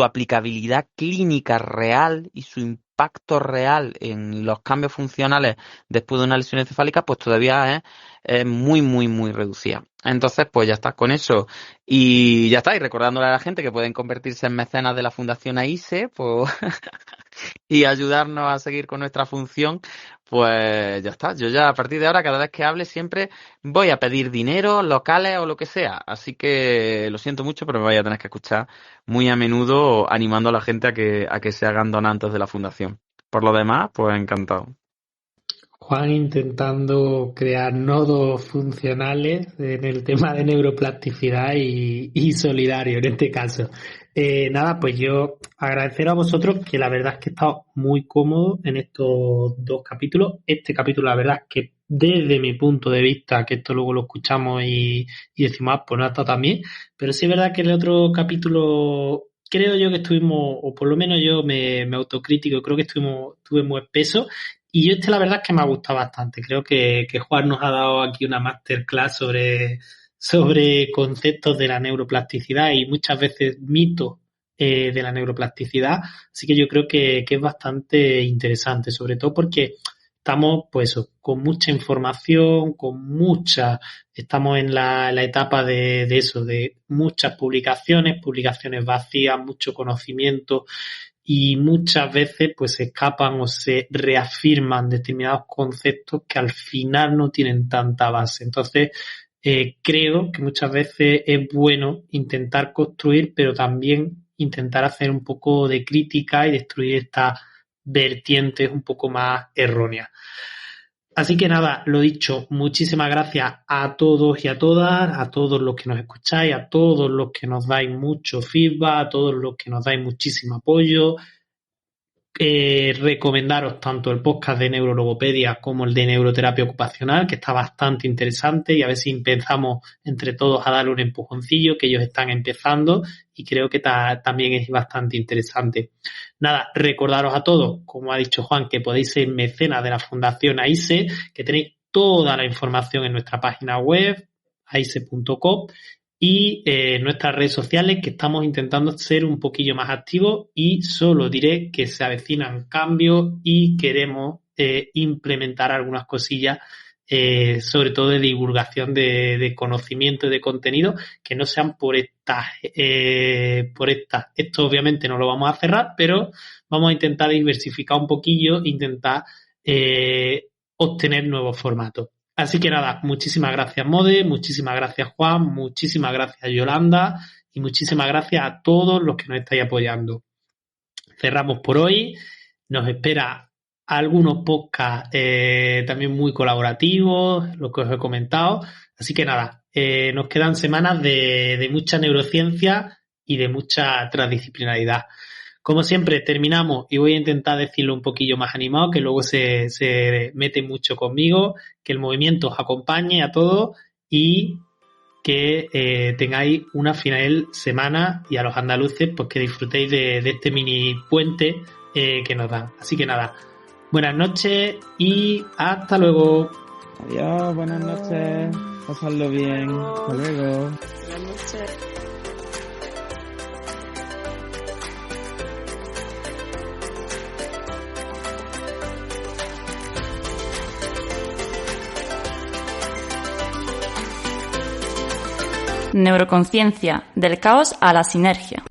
aplicabilidad clínica real y su impacto real en los cambios funcionales después de una lesión encefálica, pues todavía es muy, muy, muy reducida. Entonces, pues ya está con eso. Y ya está, y recordándole a la gente que pueden convertirse en mecenas de la Fundación AISE, pues y ayudarnos a seguir con nuestra función, pues ya está. Yo ya a partir de ahora, cada vez que hable, siempre voy a pedir dinero, locales o lo que sea. Así que lo siento mucho, pero me voy a tener que escuchar muy a menudo animando a la gente a que se hagan donantes de la fundación. Por lo demás, pues encantado. Juan intentando crear nodos funcionales en el tema de neuroplasticidad y solidario en este caso. Nada, pues yo agradecer a vosotros que la verdad es que he estado muy cómodo en estos 2 capítulos. Este capítulo la verdad es que desde mi punto de vista, que esto luego lo escuchamos y decimos, pues no ha estado tan bien, pero sí es verdad que el otro capítulo creo yo que estuvimos, o por lo menos yo me autocrítico, creo que estuve muy espeso. Y yo la verdad es que me ha gustado bastante. Creo que Juan nos ha dado aquí una masterclass sobre conceptos de la neuroplasticidad y muchas veces mitos de la neuroplasticidad. Así que yo creo que es bastante interesante, sobre todo porque estamos, pues eso, con mucha información, estamos en la etapa de eso, de muchas publicaciones vacías, mucho conocimiento. Y muchas veces pues se escapan o se reafirman determinados conceptos que al final no tienen tanta base. Entonces, creo que muchas veces es bueno intentar construir, pero también intentar hacer un poco de crítica y destruir estas vertientes un poco más erróneas. Así que nada, lo dicho, muchísimas gracias a todos y a todas, a todos los que nos escucháis, a todos los que nos dais mucho feedback, a todos los que nos dais muchísimo apoyo. Recomendaros tanto el podcast de Neurologopedia como el de Neuroterapia Ocupacional, que está bastante interesante, y a ver si empezamos entre todos a darle un empujoncillo, que ellos están empezando y creo que también es bastante interesante. Nada, recordaros a todos, como ha dicho Juan, que podéis ser mecenas de la Fundación AISE, que tenéis toda la información en nuestra página web, aise.com, y nuestras redes sociales, que estamos intentando ser un poquillo más activos, y solo diré que se avecinan cambios y queremos implementar algunas cosillas, sobre todo de divulgación de conocimiento y de contenido, que no sean por estas. Esto obviamente no lo vamos a cerrar, pero vamos a intentar diversificar un poquillo, intentar obtener nuevos formatos. Así que nada, muchísimas gracias Mode, muchísimas gracias Juan, muchísimas gracias Yolanda y muchísimas gracias a todos los que nos estáis apoyando. Cerramos por hoy, nos espera algunos podcasts también muy colaborativos, lo que os he comentado. Así que nada, nos quedan semanas de mucha neurociencia y de mucha transdisciplinaridad. Como siempre, terminamos y voy a intentar decirlo un poquillo más animado, que luego se mete mucho conmigo, que el movimiento os acompañe a todos y que tengáis una final semana, y a los andaluces pues que disfrutéis de este mini puente que nos dan. Así que nada, buenas noches y hasta luego. Adiós, buenas noches, pasadlo bien, hasta luego. Buenas noches. Neuroconciencia, del caos a la sinergia.